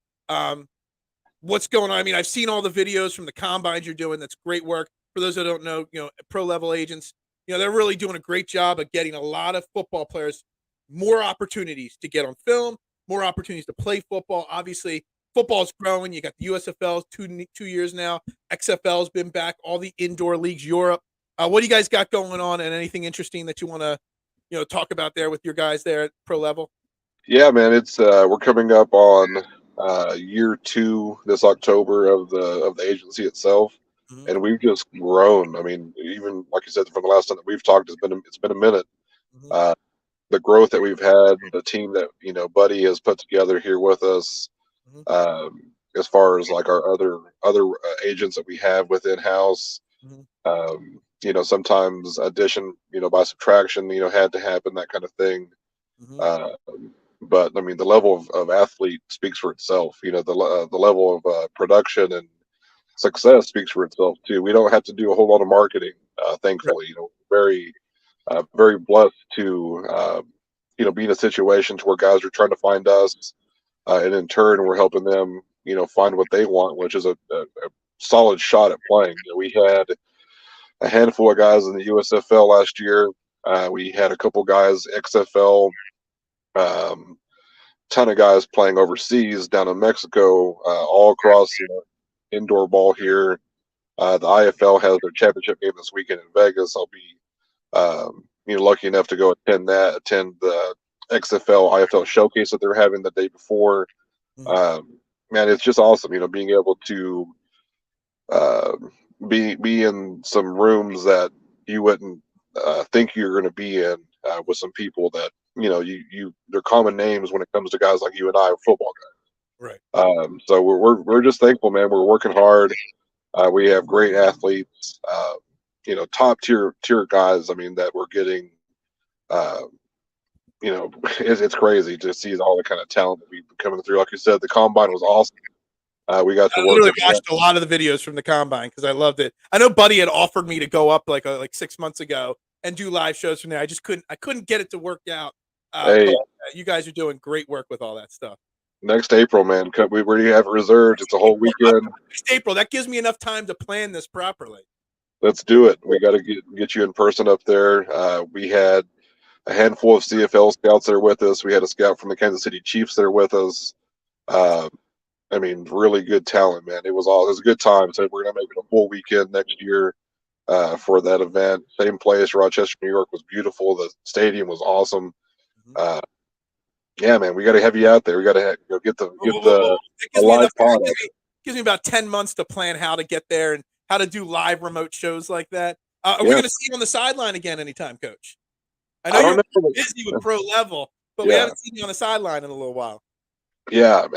What's going on? I mean, I've seen all the videos from the combines you're doing. That's great work. For those that don't know, pro level agents, they're really doing a great job of getting a lot of football players more opportunities to get on film, more opportunities to play football. Obviously, football's growing. You got the USFL 2 years now. XFL's been back. All the indoor leagues, Europe. What do you guys got going on, and anything interesting that you want to, talk about there with your guys there at pro level? Yeah, man, it's we're coming up on year 2 this October of the agency itself, and we've just grown. I mean, even like you said, from the last time that we've talked, it's been a minute. The growth that we've had, the team that Buddy has put together here with us, as far as like our other agents that we have within house. Sometimes addition, by subtraction, had to happen, that kind of thing. But I mean, the level of athlete speaks for itself. The level of production and success speaks for itself too. We don't have to do a whole lot of marketing, thankfully. Very, very blessed to be in a situation to where guys are trying to find us, and in turn, we're helping them, find what they want, which is a solid shot at playing. We had a handful of guys in the USFL last year. We had a couple guys XFL. Ton of guys playing overseas down in Mexico, all across indoor ball here. The IFL has their championship game this weekend in Vegas. I'll be lucky enough to go attend the XFL IFL showcase that they're having the day before. Man, it's just awesome, being able to uh, be in some rooms that you wouldn't think you're going to be in with some people that they're common names when it comes to guys like you and I, football guys. Right. So we're just thankful, man. We're working hard. We have great athletes, top tier guys. I mean, that we're getting. Uh, it's crazy to see all the kind of talent that we've been coming through. Like you said, the combine was awesome. We got to I work literally with watched a lot of the videos from the combine because I loved it. I know Buddy had offered me to go up like 6 months ago and do live shows from there. I couldn't get it to work out. Hey, but you guys are doing great work with all that stuff. next April, man, we already have it reserved. It's a whole weekend. Next April, that gives me enough time to plan this properly. Let's do it. We got to get you in person up there. We had a handful of CFL scouts there with us. We had a scout from the Kansas City Chiefs there with us. I mean, really good talent, man. It was a good time. So we're gonna make it a full weekend next year for that event. Same place, Rochester, New York was beautiful. The stadium was awesome. Yeah, man, we got to have you out there. We got to get the live pod. Gives me about 10 months to plan how to get there and how to do live remote shows like that. Are we going to see you on the sideline again anytime, Coach? I know you're busy with pro level, but we haven't seen you on the sideline in a little while. Yeah,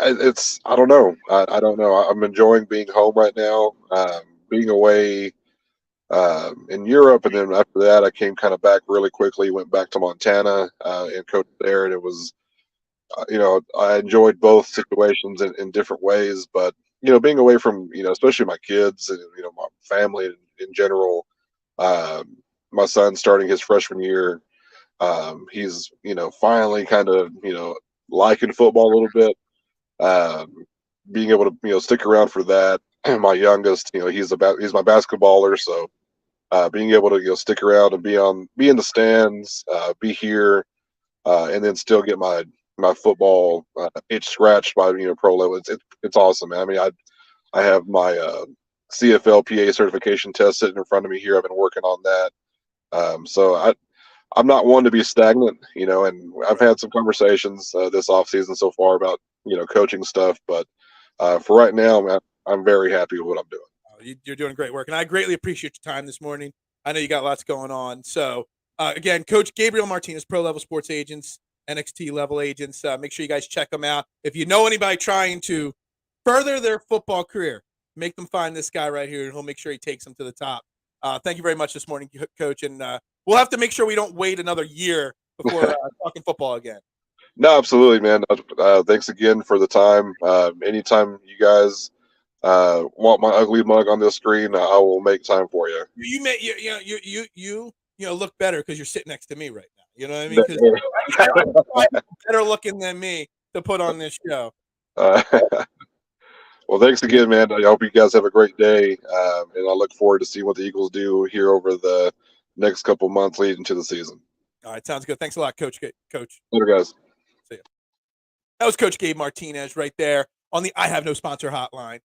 I don't know. I don't know. I'm enjoying being home right now. Being away in Europe, and then after that, I came kind of back really quickly. Went back to Montana and coached there, and it was, I enjoyed both situations in different ways. But being away from especially my kids and my family in general. My son starting his freshman year. He's finally kind of liking football a little bit. Being able to stick around for that. My youngest, he's my basketballer, so being able to stick around and be in the stands, be here, and then still get my football itch scratched by pro level. It's awesome, man. I mean, I have my CFL PA certification test sitting in front of me here. I've been working on that. So I'm not one to be stagnant, and I've had some conversations this off season so far about coaching stuff, but for right now, man, I'm very happy with what I'm doing. You're doing great work, and I greatly appreciate your time this morning. I know you got lots going on. So, again, Coach Gabriel Martinez, pro level sports agents, NXT level agents. Make sure you guys check them out. If you know anybody trying to further their football career, make them find this guy right here, and he'll make sure he takes them to the top. Thank you very much this morning, Coach, and we'll have to make sure we don't wait another year before talking football again. No, absolutely, man. Thanks again for the time. Anytime you guys want my ugly mug on this screen, I will make time for you. You look better because you're sitting next to me right now. You know what I mean? Because better looking than me to put on this show. Well, thanks again, man. I hope you guys have a great day, and I look forward to seeing what the Eagles do here over the next couple months leading to the season. All right, sounds good. Thanks a lot, Coach. Later, guys. See ya. That was Coach Gabe Martinez right there on the I Have No Sponsor hotline.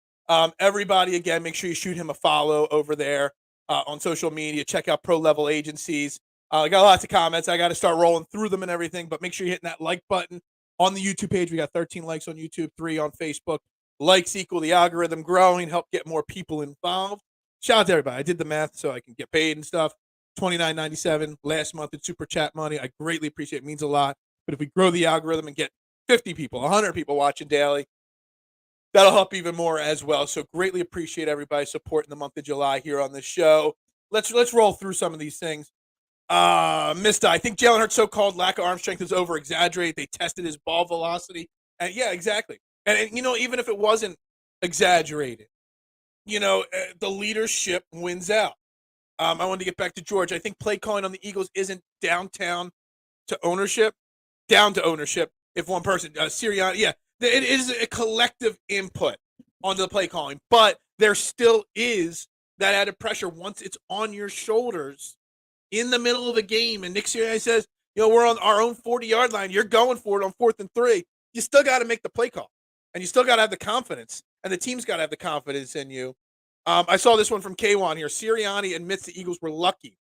Everybody, again, make sure you shoot him a follow over there on social media. Check out Pro Level Agencies. I got lots of comments. I got to start rolling through them and everything, but make sure you're hitting that like button on the YouTube page. We got 13 likes on YouTube, 3 on Facebook. Likes equal the algorithm growing, help get more people involved. Shout out to everybody. I did the math so I can get paid and stuff. $29.97 last month in Super Chat money. I greatly appreciate it. It means a lot. But if we grow the algorithm and get 50 people, 100 people watching daily, that'll help even more as well. So greatly appreciate everybody supporting the month of July here on this show. Let's roll through some of these things. Mista, I think Jalen Hurts' so-called lack of arm strength is over-exaggerated. They tested his ball velocity. And yeah, exactly. And even if it wasn't exaggerated, the leadership wins out. I wanted to get back to George. I think play calling on the Eagles isn't down to ownership. If one person, Sirianni, yeah, it is a collective input onto the play calling, but there still is that added pressure once it's on your shoulders in the middle of the game. And Nick Sirianni says, We're on our own 40-yard line. You're going for it on 4th and 3. You still got to make the play call, and you still got to have the confidence, and the team's got to have the confidence in you. I saw this one from K1 here. Sirianni admits the Eagles were lucky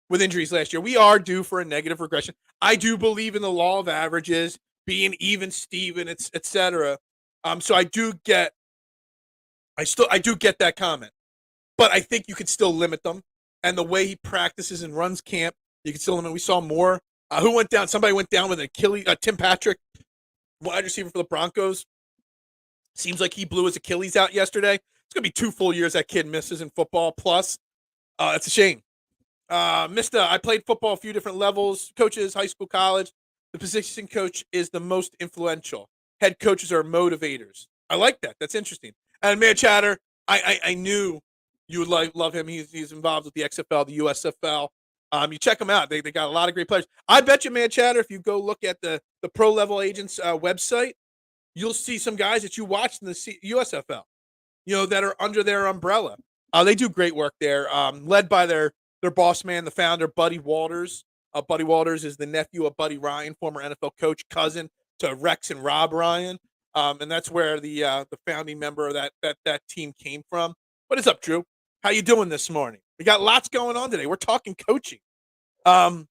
with injuries last year. We are due for a negative regression. I do believe in the law of averages, being even, Steven, et cetera. So I do get that comment, but I think you could still limit them. And the way he practices and runs camp, you can still limit. We saw more. Who went down? Somebody went down with an Achilles. Tim Patrick, wide receiver for the Broncos. Seems like he blew his Achilles out yesterday. It's going to be 2 full years that kid misses in football. Plus, it's a shame. I played football a few different levels, coaches, high school, college. The position coach is the most influential. Head coaches are motivators. I like that. That's interesting. And Man Chatter, I knew you would love him. He's involved with the XFL, the USFL. You check them out. They got a lot of great players. I bet you, Man Chatter, if you go look at the Pro Level Agents website, you'll see some guys that you watched in the USFL, that are under their umbrella. They do great work there, led by their boss man, the founder, Buddy Walters. Buddy Walters is the nephew of Buddy Ryan, former NFL coach, cousin to Rex and Rob Ryan. And that's where the founding member of that team came from. What is up, Drew? How you doing this morning? We got lots going on today. We're talking coaching. Shout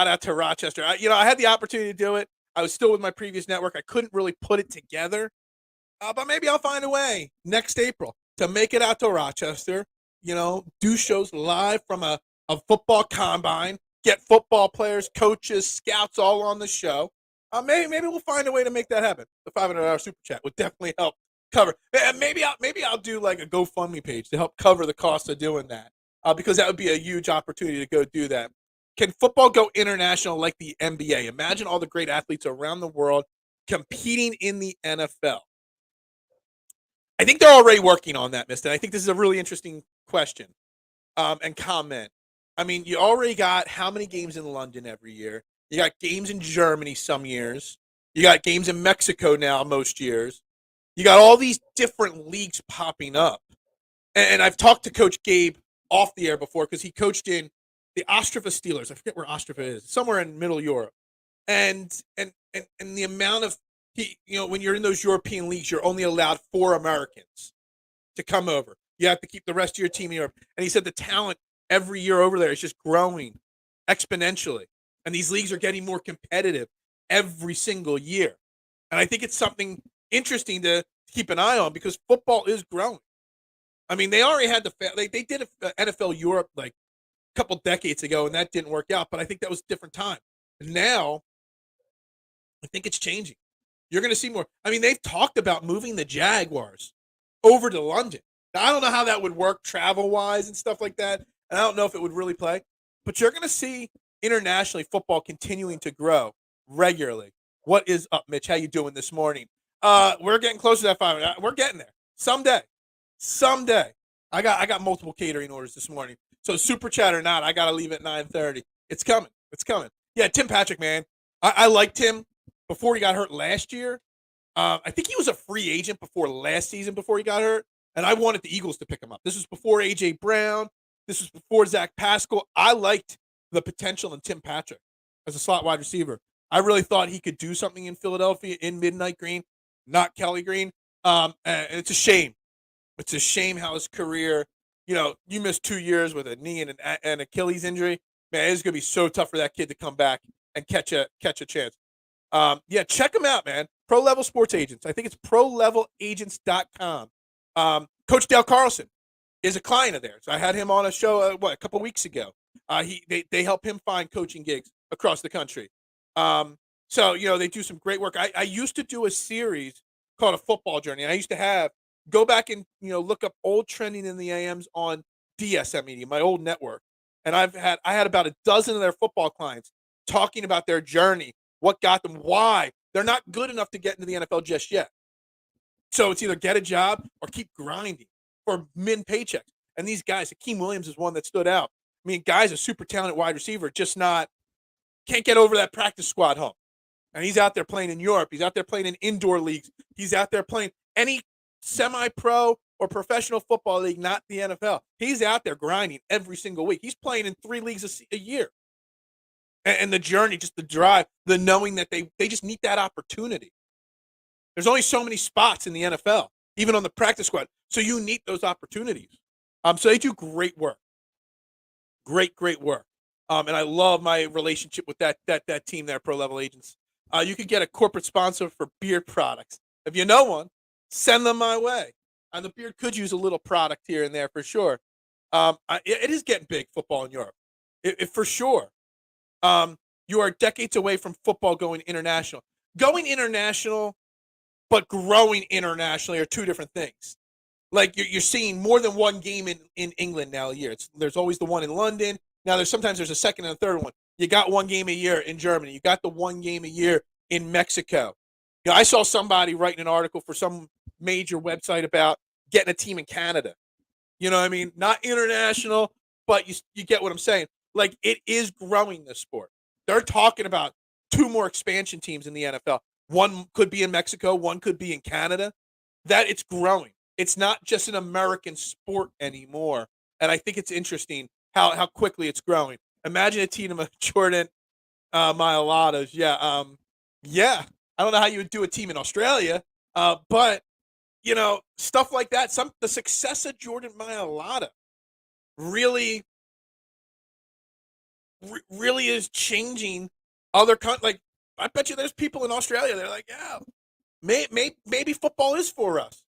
out to Rochester. I had the opportunity to do it. I was still with my previous network. I couldn't really put it together. But maybe I'll find a way next April to make it out to Rochester, do shows live from a football combine, get football players, coaches, scouts all on the show. Maybe we'll find a way to make that happen. The $500 super chat would definitely help cover. Maybe I'll do like a GoFundMe page to help cover the cost of doing that, because that would be a huge opportunity to go do that. Can football go international like the NBA? Imagine all the great athletes around the world competing in the NFL. I think they're already working on that, Mister. I think this is a really interesting question and comment. I mean, you already got how many games in London every year? You got games in Germany some years. You got games in Mexico now most years. You got all these different leagues popping up. And I've talked to Coach Gabe off the air before because he coached in the Ostrava Steelers. I forget where Ostrava is. Somewhere in Middle Europe. And the amount of when you're in those European leagues, you're only allowed 4 Americans to come over. You have to keep the rest of your team in Europe. And he said the talent every year over there is just growing exponentially. And these leagues are getting more competitive every single year. And I think it's something interesting to keep an eye on because football is growing. I mean, they already had they did NFL Europe like a couple decades ago, and that didn't work out. But I think that was a different time. And now, I think it's changing. You're going to see more. I mean, they've talked about moving the Jaguars over to London. Now, I don't know how that would work travel-wise and stuff like that. And I don't know if it would really play. But you're going to see internationally football continuing to grow regularly. What is up, Mitch? How you doing this morning? We're getting close to that 500. We're getting there. Someday. I got multiple catering orders this morning. So super chat or not, I got to leave at 9:30. It's coming. Yeah, Tim Patrick, man. I liked him before he got hurt last year. I think he was a free agent before last season before he got hurt. And I wanted the Eagles to pick him up. This was before A.J. Brown. This was before Zach Pascal. I liked the potential in Tim Patrick as a slot wide receiver. I really thought he could do something in Philadelphia in Midnight Green, not Kelly Green. And it's a shame. It's a shame how his career, you missed 2 years with a knee and an Achilles injury. Man, it's going to be so tough for that kid to come back and catch a chance. Yeah, check him out, man. Pro Level Sports Agents. I think it's prolevelaagents.com. Coach Dale Carlson is a client of theirs. I had him on a show, a couple weeks ago. They help him find coaching gigs across the country. So, they do some great work. I used to do a series called A Football Journey. I used to go back and, look up old trending in the AMs on DSM Media, my old network. And I had about a dozen of their football clients talking about their journey, what got them, why they're not good enough to get into the NFL just yet. So it's either get a job or keep grinding for min paychecks. And these guys, Hakeem Williams is one that stood out. I mean, guy's a super talented wide receiver, just can't get over that practice squad hump. And he's out there playing in Europe. He's out there playing in indoor leagues. He's out there playing any semi-pro or professional football league, not the NFL. He's out there grinding every single week. He's playing in 3 leagues a year. And the journey, just the drive, the knowing that they just need that opportunity. There's only so many spots in the NFL, even on the practice squad. So you need those opportunities. So they do great work. Great work. And I love my relationship with that team there, Pro Level Agents. You could get a corporate sponsor for beard products. If you know one, send them my way. The beard could use a little product here and there for sure. It is getting big, football in Europe. It for sure. You are decades away from football going international. Going international, but growing internationally are two different things. Like you're seeing more than one game in England now a year. There's always the one in London. Now there's a second and a third one. You got one game a year in Germany. You got the one game a year in Mexico. You know, I saw somebody writing an article for some major website about getting a team in Canada. You know what I mean? Not international, but you get what I'm saying. Like, it is growing, this sport. They're talking about 2 more expansion teams in the NFL. One could be in Mexico. One could be in Canada. That it's growing. It's not just an American sport anymore. And I think it's interesting how quickly it's growing. Imagine a team of Jordan Mailatas. Yeah. I don't know how you would do a team in Australia, but you know, stuff like that. The success of Jordan Mailata really is changing other countries. Like, I bet you there's people in Australia. They're like, yeah, maybe football is for us.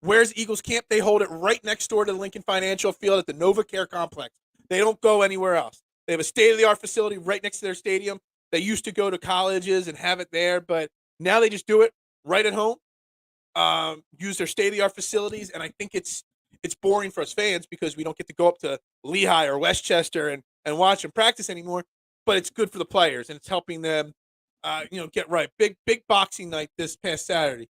Where's Eagles camp? They hold it right next door to the Lincoln Financial Field at the NovaCare complex. They don't go anywhere else. They have a state-of-the-art facility right next to their stadium. They used to go to colleges and have it there, but now they just do it right at home. Use their state-of-the-art facilities, and I think it's boring for us fans because we don't get to go up to Lehigh or Westchester and watch them practice anymore. But it's good for the players, and it's helping them, get right. Big boxing night this past Saturday.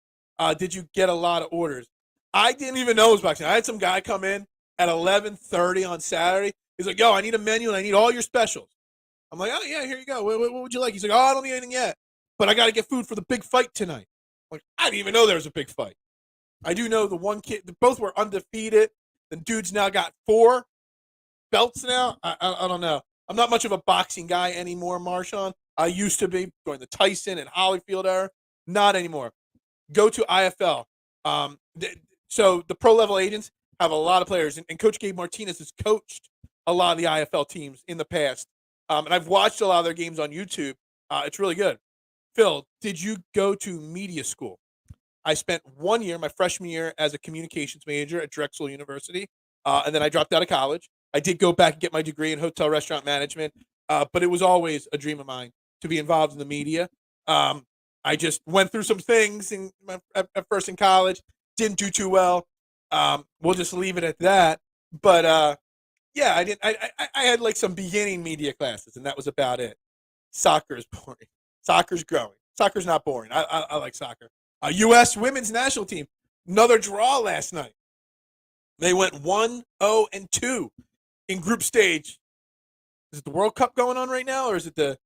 Did you get a lot of orders? I didn't even know it was boxing. I had some guy come in at 11:30 on Saturday. He's like, "Yo, I need a menu and I need all your specials." I'm like, "Oh yeah, here you go. What would you like?" He's like, "Oh, I don't need anything yet, but I got to get food for the big fight tonight." I'm like, I didn't even know there was a big fight. I do know the one kid. Both were undefeated. The dude's now got 4 belts now. I don't know. I'm not much of a boxing guy anymore, Marshawn. I used to be during the Tyson and Holyfield era. Not anymore. Go to IFL. So the pro level agents have a lot of players, and Coach Gabe Martinez has coached a lot of the IFL teams in the past. And I've watched a lot of their games on YouTube. It's really good. Phil, did you go to media school? I spent 1 year, my freshman year, as a communications major at Drexel University, and then I dropped out of college. I did go back and get my degree in hotel restaurant management, but it was always a dream of mine to be involved in the media. I just went through some things at first in college, didn't do too well. We'll just leave it at that. But yeah, I didn't. I had like some beginning media classes, and that was about it. Soccer is boring. Soccer's growing. Soccer's not boring. I like soccer. U.S. women's national team, another draw last night. They went 1-0-2 in group stage. Is it the World Cup going on right now, or is it the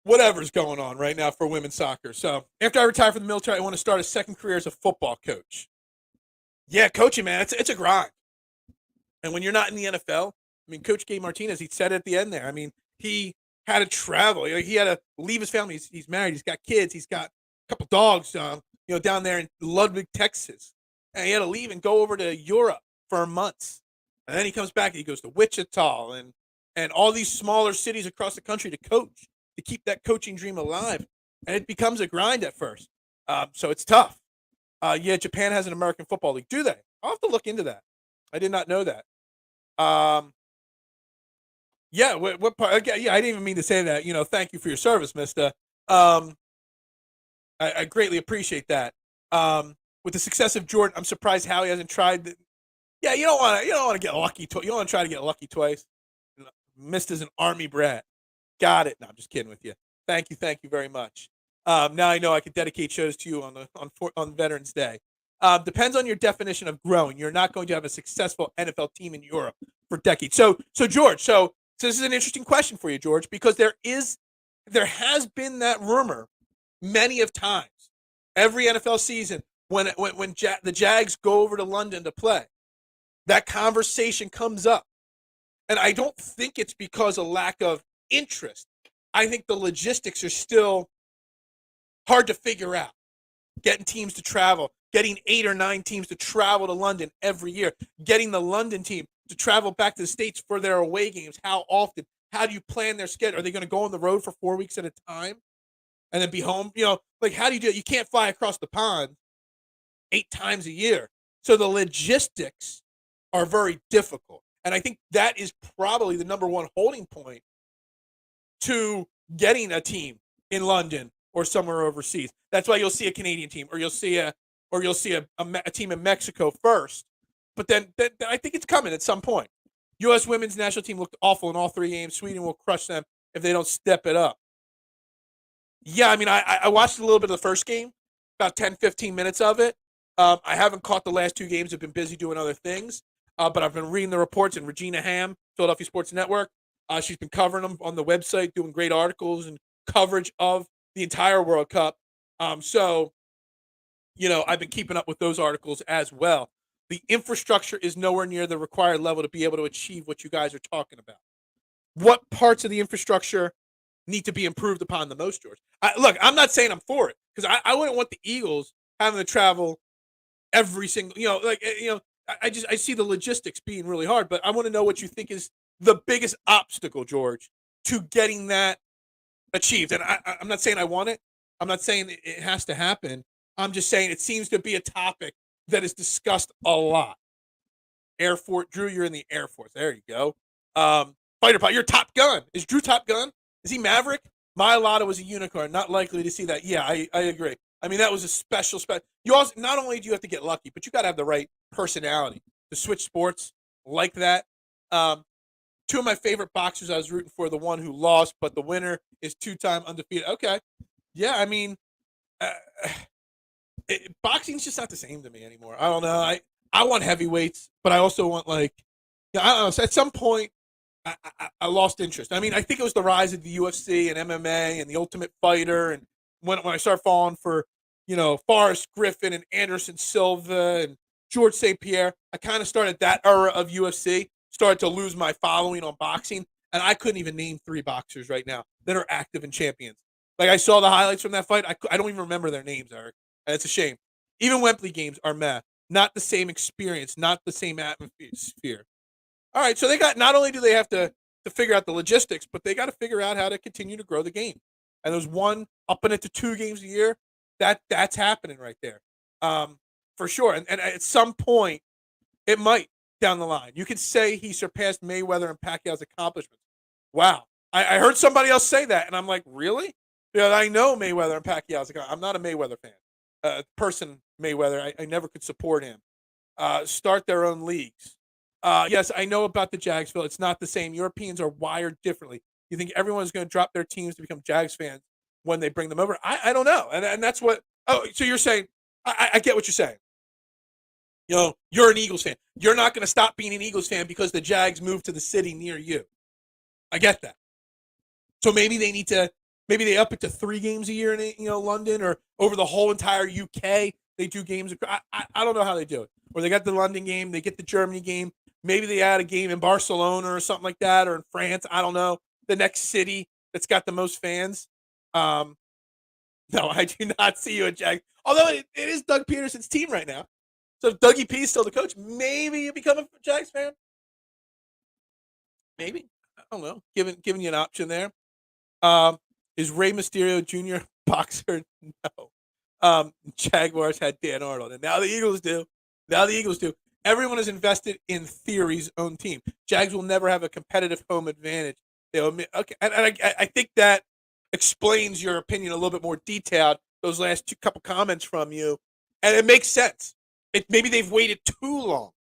whatever's going on right now for women's soccer? So after I retire from the military, I want to start a second career as a football coach. Yeah, coaching, man, it's a grind. And when you're not in the NFL, I mean, Coach Gabe Martinez, he said at the end there, I mean, he had to travel. He had to leave his family. He's married. He's got kids. He's got a couple dogs, down there in Ludwig, Texas. And he had to leave and go over to Europe for months. And then he comes back and he goes to Wichita and all these smaller cities across the country to coach, to keep that coaching dream alive. And it becomes a grind at first. So it's tough. Yeah, Japan has an American Football League. Do they? I'll have to look into that. I did not know that. Yeah, what part? Yeah, I didn't even mean to say that. Thank you for your service, Mister. I greatly appreciate that. With the success of Jordan, I'm surprised Howie hasn't tried. Yeah, you don't want to get lucky. You don't want to try to get lucky twice. Missed as an Army brat. Got it. No, I'm just kidding with you. Thank you very much. Now I know I could dedicate shows to you on Veterans Day. Depends on your definition of growing. You're not going to have a successful NFL team in Europe for decades. So George, so this is an interesting question for you, George, because there has been that rumor many of times. Every NFL season when the Jags go over to London to play, that conversation comes up. And I don't think it's because of lack of interest. I think the logistics are still hard to figure out. Getting teams to travel, getting 8 or 9 teams to travel to London every year, getting the London team to travel back to the States for their away games. How often? How do you plan their schedule? Are they going to go on the road for 4 weeks at a time and then be home? Like how do you do it? You can't fly across the pond 8 times a year. So the logistics are very difficult. And I think that is probably the number one holding point to getting a team in London or somewhere overseas. That's why you'll see a Canadian team, or you'll see a team in Mexico first. But then I think it's coming at some point. U.S. women's national team looked awful in all 3 games. Sweden will crush them if they don't step it up. Yeah, I mean, I watched a little bit of the first game, about 10, 15 minutes of it. I haven't caught the last 2 games. I've been busy doing other things. But I've been reading the reports, and Regina Ham, Philadelphia Sports Network, she's been covering them on the website, doing great articles and coverage of the entire World Cup. So, I've been keeping up with those articles as well. The infrastructure is nowhere near the required level to be able to achieve what you guys are talking about. What parts of the infrastructure need to be improved upon the most, George? Look, I'm not saying I'm for it, because I wouldn't want the Eagles having to travel every single, I see the logistics being really hard, but I want to know what you think is the biggest obstacle, George, to getting that achieved. And I'm not saying I want it. I'm not saying it has to happen. I'm just saying it seems to be a topic that is discussed a lot. Air Force, Drew, you're in the Air Force. There you go. Fighter pilot, you're Top Gun. Is Drew Top Gun? Is he Maverick? Mylotta was a unicorn. Not likely to see that. Yeah, I agree. I mean, that was a special. You also, not only do you have to get lucky, but you got to have the right personality to switch sports like that. 2 of my favorite boxers I was rooting for, the one who lost, but the winner is 2-time undefeated. Okay. Yeah, I mean, boxing's just not the same to me anymore. I don't know. I want heavyweights, but I also want I don't know. So at some point, I lost interest. I mean, I think it was the rise of the UFC and MMA and the Ultimate Fighter, and when I started falling for Forrest Griffin and Anderson Silva and George St. Pierre, I kind of started that era of UFC. Started to lose my following on boxing, and I couldn't even name 3 boxers right now that are active and champions. Like, I saw the highlights from that fight. I don't even remember their names, Eric. And it's a shame. Even Wembley games are meh. Not the same experience, not the same atmosphere. All right, so they got, not only do they have to figure out the logistics, but they got to figure out how to continue to grow the game. And there's 1 upping it to 2 games a year. That's happening right there, for sure. And at some point, it might down the line. You could say he surpassed Mayweather and Pacquiao's accomplishments. Wow, I heard somebody else say that, and I'm like, really? I know Mayweather and Pacquiao's. I'm not a Mayweather fan. Person Mayweather, I never could support him. Start their own leagues. Yes, I know about the Jagsville. It's not the same. Europeans are wired differently. You think everyone's going to drop their teams to become Jags fans when they bring them over? I don't know. And that's what. Oh, so you're saying, I get what you're saying. You're an Eagles fan. You're not going to stop being an Eagles fan because the Jags moved to the city near you. I get that. So maybe they up it to 3 games a year in London, or over the whole entire UK. They do games. I don't know how they do it. Or they got the London game, they get the Germany game. Maybe they add a game in Barcelona or something like that, or in France. I don't know. The next city that's got the most fans. No, I do not see you at Jags. Although it is Doug Peterson's team right now. So if Dougie P is still the coach, maybe you become a Jags fan. Maybe. I don't know. Giving you an option there. Is Rey Mysterio Jr. boxer? No. Jaguars had Dan Arnold, and now the Eagles do. Everyone is invested in Theory's own team. Jags will never have a competitive home advantage. Okay, and I think that explains your opinion a little bit more detailed. Those last couple comments from you, and it makes sense. Maybe they've waited too long,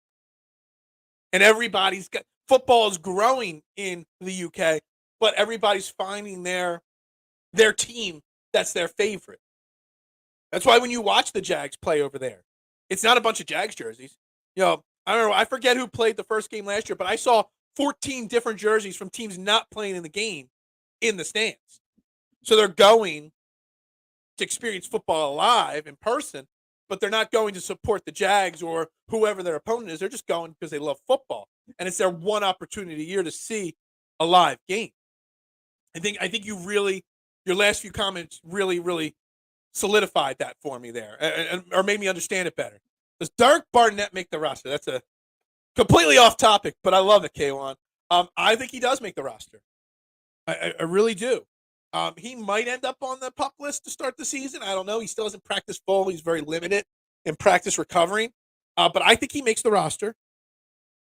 and everybody's got football is growing in the UK, but everybody's finding their team that's their favorite. That's why when you watch the Jags play over there, it's not a bunch of Jags jerseys. I don't know. I forget who played the first game last year, but I saw 14 different jerseys from teams not playing in the game in the stands. So they're going to experience football live in person, but they're not going to support the Jags or whoever their opponent is. They're just going because they love football. And it's their one opportunity a year to see a live game. I think you really, your last few comments really solidified that for me there, or made me understand it better. Does Derek Barnett make the roster? That's a completely off topic, but I love it, K1. I think he does make the roster. I really do. He might end up on the pup list to start the season. I don't know. He still hasn't practiced full. He's very limited in practice recovering. But I think he makes the roster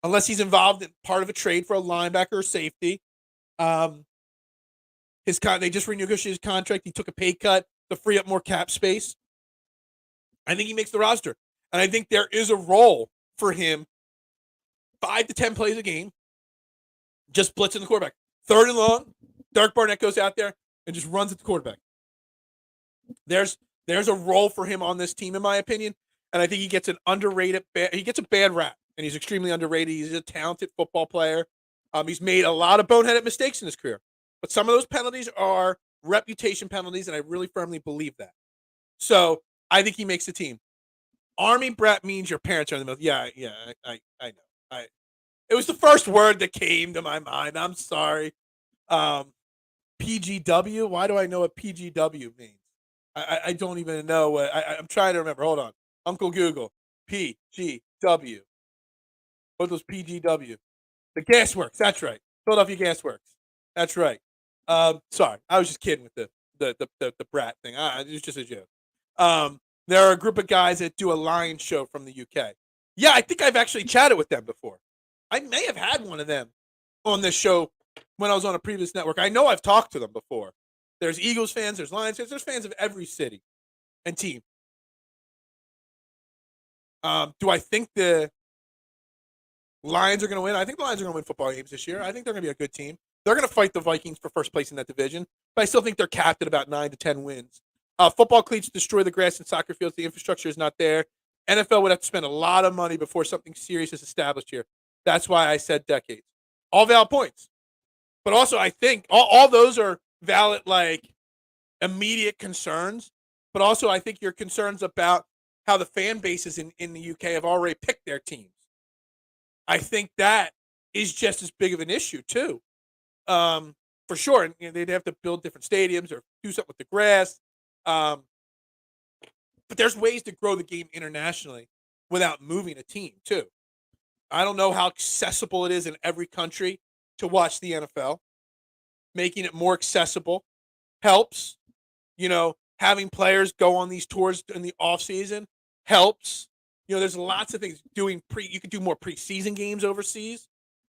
unless he's involved in part of a trade for a linebacker or safety. They just renegotiated his contract. He took a pay cut to free up more cap space. I think he makes the roster. And I think there is a role for him, 5 to 10 plays a game, just blitzing the quarterback. 3rd and long, Derek Barnett goes out there and just runs at the quarterback. There's a role for him on this team, in my opinion, and I think he gets an underrated. He gets a bad rap, and he's extremely underrated. He's a talented football player. He's made a lot of boneheaded mistakes in his career, but some of those penalties are reputation penalties, and I really firmly believe that. So I think he makes the team. Army brat means your parents are in the middle. Yeah, I know. It was the first word that came to my mind. I'm sorry. PGW. Why do I know what PGW means? I don't even know what. I'm trying to remember. Hold on. Uncle Google. PGW. What was PGW? The Gasworks. That's right. Philadelphia Gasworks. That's right. Sorry, I was just kidding with the brat thing. It was just a joke. There are a group of guys that do a lion show from the UK. Yeah, I think I've actually chatted with them before. I may have had one of them on this show when I was on a previous network. I know I've talked to them before. There's Eagles fans, there's Lions fans, there's fans of every city and team. Do I think the Lions are going to win? I think the Lions are going to win football games this year. I think they're going to be a good team. They're going to fight the Vikings for first place in that division, but I still think they're capped at about 9 to 10 wins. Football cleats destroy the grass in soccer fields. The infrastructure is not there. NFL would have to spend a lot of money before something serious is established here. That's why I said decades. All valid points. But also, I think all those are valid, like, immediate concerns. But also, I think your concerns about how the fan bases in the UK have already picked their teams. I think that is just as big of an issue, too. For sure. And they'd have to build different stadiums or do something with the grass. But there's ways to grow the game internationally without moving a team, too. I don't know how accessible it is in every country to watch the NFL. Making it more accessible helps. Having players go on these tours in the offseason helps. There's lots of things. You could do more preseason games overseas.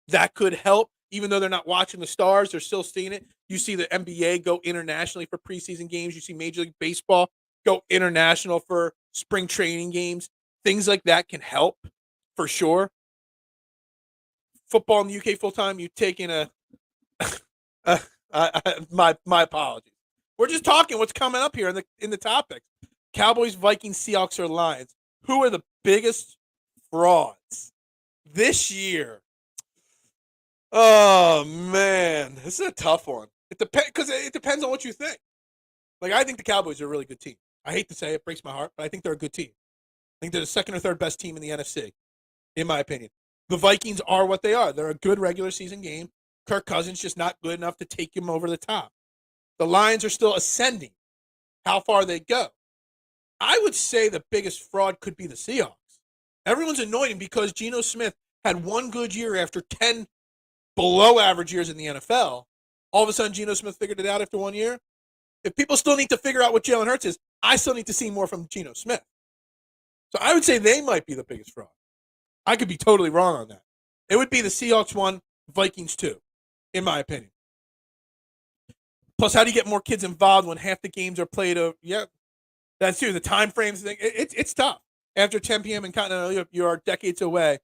That could help. Even though they're not watching the stars, they're still seeing it. You see the NBA go internationally for preseason games. You see Major League Baseball go international for spring training games. Things like that can help, for sure. Football in the UK full time, you've taken my apologies. We're just talking what's coming up here in the topics. Cowboys, Vikings, Seahawks, or Lions. Who are the biggest frauds this year? Oh man, this is a tough one. It depends on what you think. Like, I think the Cowboys are a really good team. I hate to say it, breaks my heart, but I think they're a good team. I think they're the second or third best team in the NFC, in my opinion. The Vikings are what they are. They're a good regular season game. Kirk Cousins just not good enough to take him over the top. The Lions are still ascending. How far they go? I would say the biggest fraud could be the Seahawks. Everyone's annoyed because Geno Smith had one good year after 10 below average years in the NFL. All of a sudden, Geno Smith figured it out after 1 year. If people still need to figure out what Jalen Hurts is, I still need to see more from Geno Smith. So I would say they might be the biggest fraud. I could be totally wrong on that. It would be the Seahawks 1, Vikings 2, in my opinion. Plus, how do you get more kids involved when half the games are played? Yeah, that's true. The time frames thing, it's tough. After 10 p.m. in Continental Europe, you are decades away.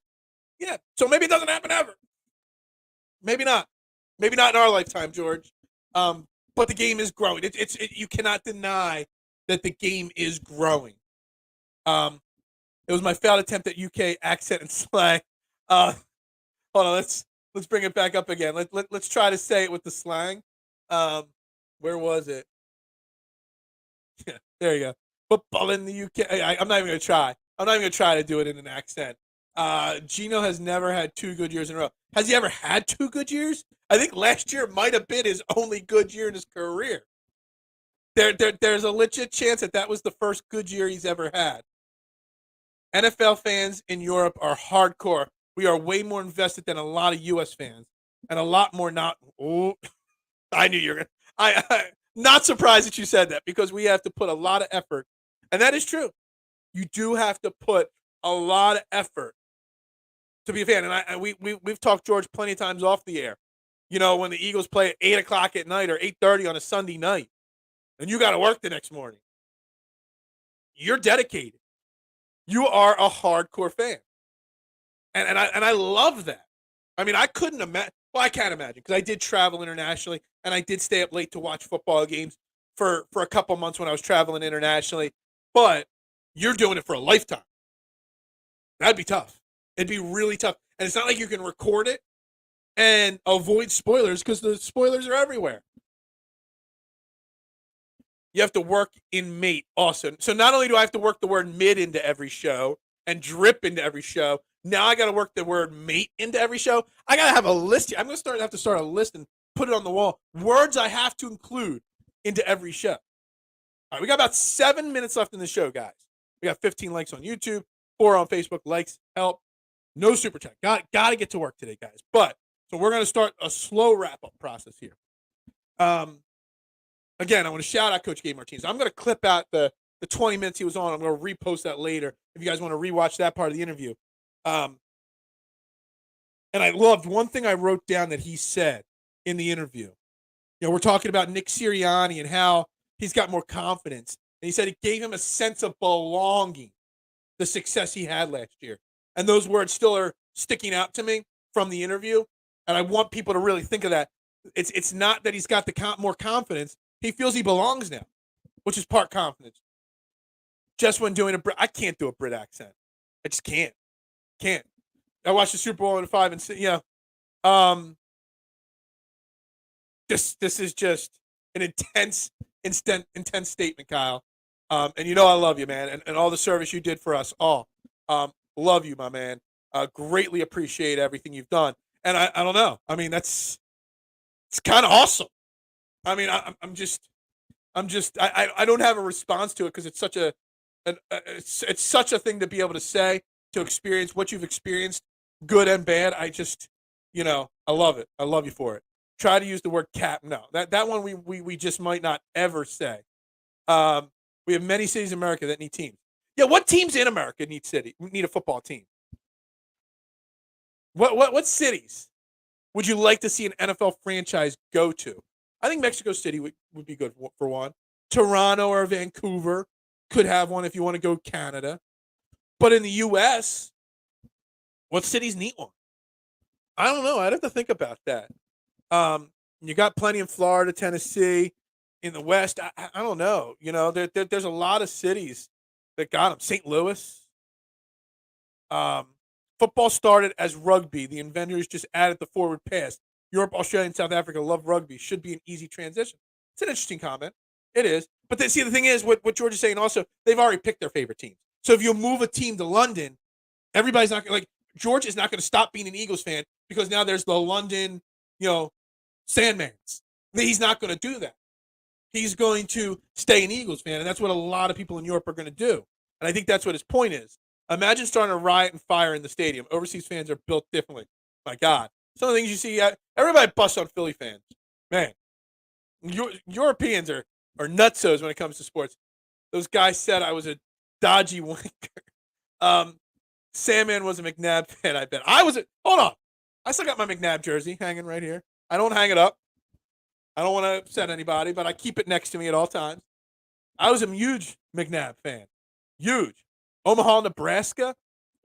Yeah, so maybe it doesn't happen ever. Maybe not. Maybe not in our lifetime, George. But the game is growing. You cannot deny that the game is growing. It was my failed attempt at UK accent and slang. Hold on, let's bring it back up again. Let's try to say it with the slang. Where was it? Yeah, there you go. Football in the UK. I'm not even gonna try. I'm not even gonna try to do it in an accent. Geno has never had 2 good years in a row. Has he ever had 2 good years? I think last year might have been his only good year in his career. There's a legit chance that was the first good year he's ever had. NFL fans in Europe are hardcore. We are way more invested than a lot of U.S. fans, and a lot more not. Oh, I knew you were going to. Not surprised that you said that, because we have to put a lot of effort, and that is true. You do have to put a lot of effort to be a fan, and we've talked, George, plenty of times off the air. You know, when the Eagles play at 8:00 at night or 8:30 on a Sunday night, and you got to work the next morning, you're dedicated. You are a hardcore fan, and I love that. I mean, I couldn't imagine. Well, I can't imagine, because I did travel internationally, and I did stay up late to watch football games for a couple months when I was traveling internationally. But you're doing it for a lifetime. That'd be tough. It'd be really tough, and it's not like you can record it and avoid spoilers, because the spoilers are everywhere. You have to work in mate also. So not only do I have to work the word mid into every show and drip into every show, now I got to work the word mate into every show. I got to have a list. I'm going to have to start a list and put it on the wall. Words I have to include into every show. All right, we got about 7 minutes left in the show, guys. We got 15 likes on YouTube, 4 on Facebook. Likes help. No super chat. Got to get to work today, guys. But so we're going to start a slow wrap-up process here. Again, I want to shout out Coach Gabe Martinez. I'm going to clip out the 20 minutes he was on. I'm going to repost that later if you guys want to rewatch that part of the interview. And I loved one thing I wrote down that he said in the interview. You know, we're talking about Nick Sirianni and how he's got more confidence. And he said it gave him a sense of belonging, the success he had last year. And those words still are sticking out to me from the interview. And I want people to really think of that. It's not that he's got the more confidence. He feels he belongs now, which is part confidence. Just when doing I can't do a Brit accent. I just can't. I watched the Super Bowl in 5 and 6. This is just an intense statement, Kyle. And you know I love you, man, and all the service you did for us all. Love you, my man. Greatly appreciate everything you've done. And I don't know. I mean, it's kind of awesome. I mean, I don't have a response to it, because it's such it's such a thing to be able to say, to experience what you've experienced, good and bad. I just, I love it. I love you for it. Try to use the word cap. No, that one we just might not ever say. We have many cities in America that need teams. Yeah, what teams in America need a football team? What cities would you like to see an NFL franchise go to? I think Mexico City would be good for one. Toronto or Vancouver could have one if you want to go Canada. But in the U.S., what cities need one? I don't know. I'd have to think about that. You got plenty in Florida, Tennessee, in the West. I don't know. There's a lot of cities that got them. St. Louis. Football started as rugby. The inventors just added the forward pass. Europe, Australia, and South Africa love rugby. Should be an easy transition. It's an interesting comment. It is. But the thing is, what George is saying also, they've already picked their favorite team. So if you move a team to London, everybody's not like George is not going to stop being an Eagles fan because now there's the London, Sandmans. He's not going to do that. He's going to stay an Eagles fan, and that's what a lot of people in Europe are going to do. And I think that's what his point is. Imagine starting a riot and fire in the stadium. Overseas fans are built differently. My God. Some of the things you see, everybody busts on Philly fans. Man, Europeans are nutsos when it comes to sports. Those guys said I was a dodgy wanker. Sandman was a McNabb fan, I bet. Hold on. I still got my McNabb jersey hanging right here. I don't hang it up. I don't want to upset anybody, but I keep it next to me at all times. I was a huge McNabb fan. Huge. Omaha, Nebraska.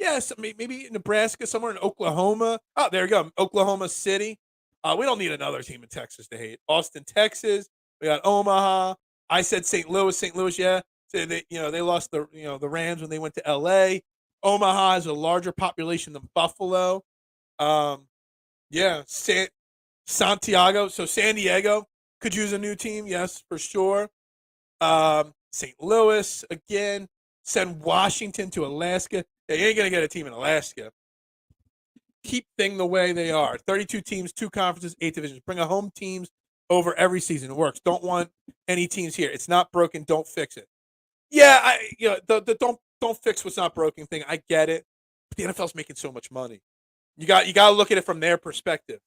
Yes, maybe Nebraska, somewhere in Oklahoma. Oh, there you go. Oklahoma City. We don't need another team in Texas to hate. Austin, Texas. We got Omaha. I said St. Louis. St. Louis, yeah. So they lost the Rams when they went to L.A. Omaha has a larger population than Buffalo. Santiago. So San Diego could use a new team. Yes, for sure. St. Louis, again. Send Washington to Alaska. Yeah, you ain't going to get a team in Alaska. keep things the way they are. 32 teams, 2 conferences, 8 divisions. Bring a home teams over every season. It works. Don't want any teams here. It's not broken. Don't fix it. Yeah, the don't fix what's not broken thing. I get it. But the NFL's making so much money. You got to look at it from their perspective.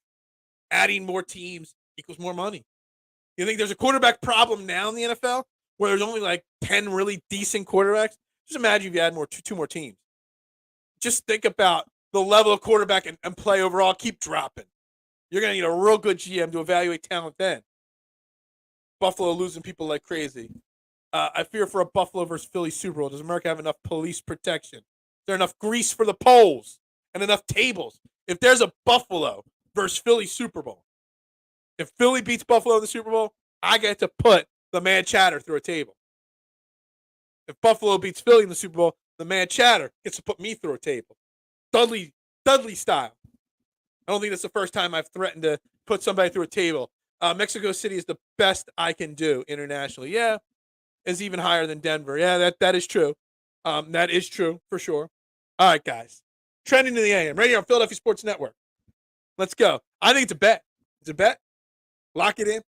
Adding more teams equals more money. You think there's a quarterback problem now in the NFL where there's only like 10 really decent quarterbacks? Just imagine if you add two more teams. Just think about the level of quarterback and play overall keep dropping. You're going to need a real good GM to evaluate talent then. Buffalo losing people like crazy. I fear for a Buffalo versus Philly Super Bowl. Does America have enough police protection? Is there enough grease for the poles and enough tables? If there's a Buffalo versus Philly Super Bowl, if Philly beats Buffalo in the Super Bowl, I get to put the man chatter through a table. If Buffalo beats Philly in the Super Bowl, the man chatter gets to put me through a table. Dudley style. I don't think that's the first time I've threatened to put somebody through a table. Mexico City is the best I can do internationally. Yeah, is even higher than Denver. Yeah, that is true. That is true for sure. All right, guys. Trending to the AM right here on Philadelphia Sports Network. Let's go. I think it's a bet. It's a bet. Lock it in.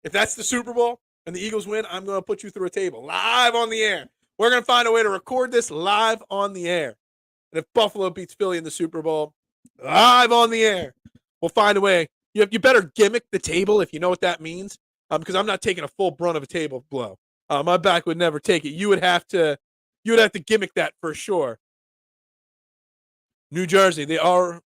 If that's the Super Bowl and the Eagles win, I'm going to put you through a table live on the air. We're going to find a way to record this live on the air. And if Buffalo beats Philly in the Super Bowl, live on the air, we'll find a way. You better gimmick the table if you know what that means, because I'm not taking a full brunt of a table blow. My back would never take it. You would have to gimmick that for sure. New Jersey, they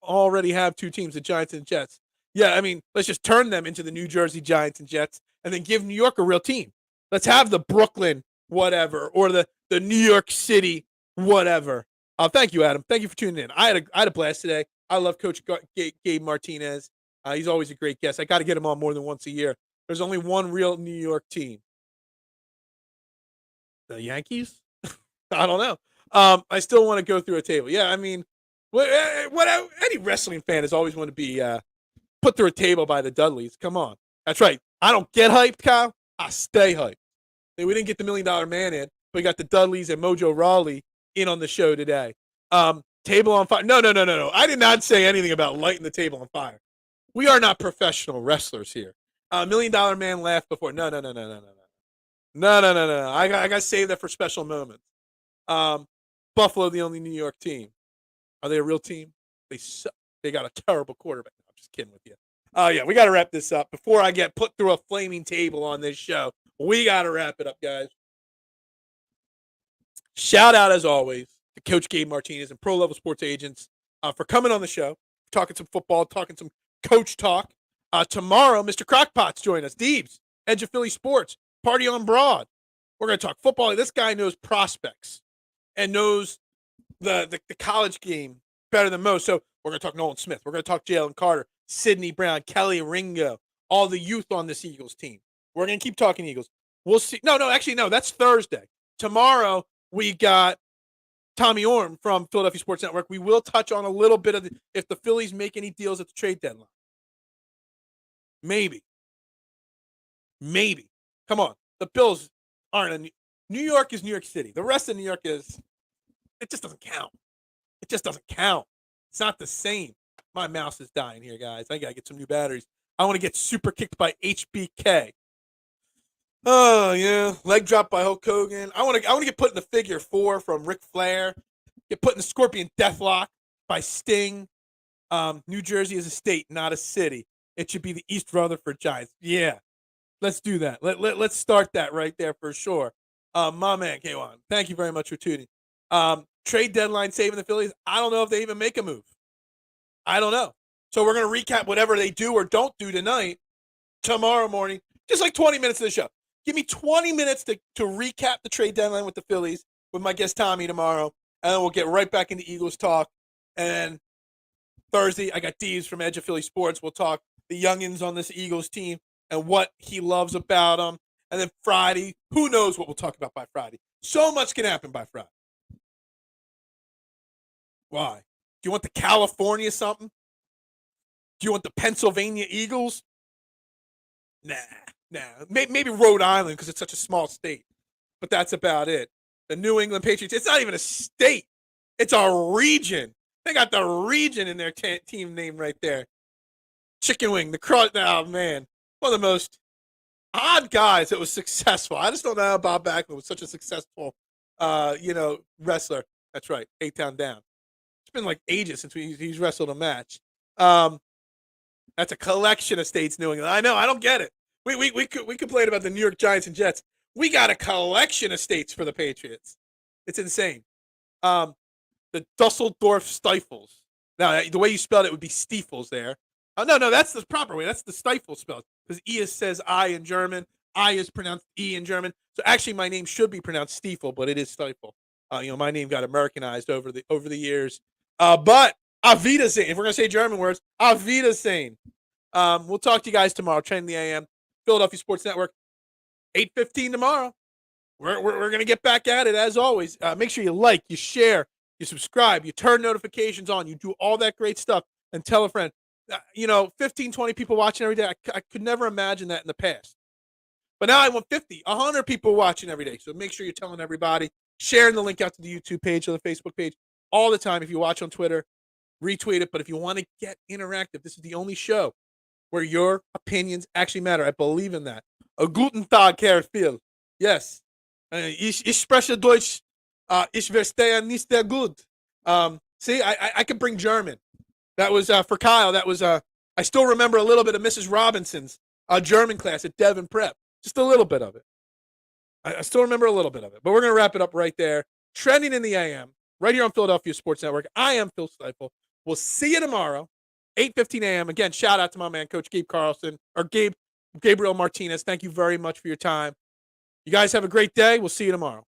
already have 2 teams, the Giants and Jets. Yeah, I mean, let's just turn them into the New Jersey Giants and Jets and then give New York a real team. Let's have the Brooklyn whatever or the New York City whatever. Thank you, Adam. Thank you for tuning in. I had a blast today. I love Coach Gabe Martinez. He's always a great guest. I got to get him on more than once a year. There's only one real New York team. The Yankees? I don't know. I still want to go through a table. Yeah, I mean, what any wrestling fan has always wanted to be put through a table by the Dudleys. Come on. That's right. I don't get hyped, Kyle. I stay hyped. We didn't get the $1 Million Man in, but we got the Dudleys and Mojo Rawley in on the show today. Table on fire. No. I did not say anything about lighting the table on fire. We are not professional wrestlers here. $1 Million Man laughed before. No. I got to save that for special moments. Buffalo, the only New York team. Are they a real team? They suck. They got a terrible quarterback. No, I'm just kidding with you. Yeah, we got to wrap this up. Before I get put through a flaming table on this show, we got to wrap it up, guys. Shout out, as always, to Coach Gabe Martinez and Pro Level Sports Agents for coming on the show, talking some football, talking some coach talk. Tomorrow, Mr. Crockpot's join us. Deebs, Edge of Philly Sports, Party on Broad. We're going to talk football. This guy knows prospects and knows the college game better than most. So we're going to talk Nolan Smith. We're going to talk Jalen Carter, Sidney Brown, Kelly Ringo, all the youth on this Eagles team. We're going to keep talking Eagles. We'll see. No, that's Thursday. Tomorrow, we got Tommy Orm from Philadelphia Sports Network. We will touch on a little bit of if the Phillies make any deals at the trade deadline. Maybe. Come on. The Bills aren't New York is New York City. The rest of New York it just doesn't count. It's not the same. My mouse is dying here, guys. I got to get some new batteries. I want to get super kicked by HBK. Oh, yeah. Leg drop by Hulk Hogan. I want to get put in the figure 4 from Ric Flair. Get put in the Scorpion Deathlock by Sting. New Jersey is a state, not a city. It should be the East Rutherford Giants. Yeah. Let's do that. Let's start that right there for sure. My man, K1, thank you very much for tuning. Trade deadline saving the Phillies. I don't know if they even make a move. I don't know. So we're going to recap whatever they do or don't do tonight, tomorrow morning, just like 20 minutes of the show. Give me 20 minutes to recap the trade deadline with the Phillies with my guest Tommy tomorrow, and then we'll get right back into Eagles talk. And Thursday, I got Deeves from Edge of Philly Sports. We'll talk the youngins on this Eagles team and what he loves about them. And then Friday, who knows what we'll talk about by Friday. So much can happen by Friday. Why? Do you want the California something? Do you want the Pennsylvania Eagles? Nah. Maybe Rhode Island because it's such a small state. But that's about it. The New England Patriots, it's not even a state. It's a region. They got the region in their team name right there. Chicken Wing, the cross. Oh, man. One of the most odd guys that was successful. I just don't know how Bob Backlund was such a successful, wrestler. That's right. A-Town Down. It's been like ages since he's wrestled a match. That's a collection of states, New England. I know. I don't get it. We complain about the New York Giants and Jets. We got a collection of states for the Patriots. It's insane. The Dusseldorf Stiefels. Now, the way you spelled it would be Stiefels there. No, that's the proper way. That's the Stiefel spelled because E says I in German. I is pronounced E in German. So actually, my name should be pronounced Stiefel, but it is Stiefel. My name got Americanized over the years. But Auf Wiedersehen. If we're gonna say German words, Auf Wiedersehen. We'll talk to you guys tomorrow. Trend the AM, Philadelphia Sports Network, 8:15 tomorrow. We're gonna get back at it as always. Make sure you like, you share, you subscribe, you turn notifications on, you do all that great stuff, and tell a friend. 15, 20 people watching every day. I could never imagine that in the past. But now I want 50, 100 people watching every day. So make sure you're telling everybody, sharing the link out to the YouTube page or the Facebook page all the time. If you watch on Twitter, retweet it. But if you want to get interactive, this is the only show where your opinions actually matter. I believe in that. A guten Tag, Herr Phil. Yes. Ich spreche Deutsch. Ich verstehe nicht sehr gut. See, I can bring German. That was for Kyle. That was I still remember a little bit of Mrs. Robinson's German class at Devon Prep. Just a little bit of it. I still remember a little bit of it. But we're going to wrap it up right there. Trending in the AM, right here on Philadelphia Sports Network. I am Phil Stiefel. We'll see you tomorrow, 8:15 a.m. Again, shout out to my man, Coach Gabriel Martinez. Thank you very much for your time. You guys have a great day. We'll see you tomorrow.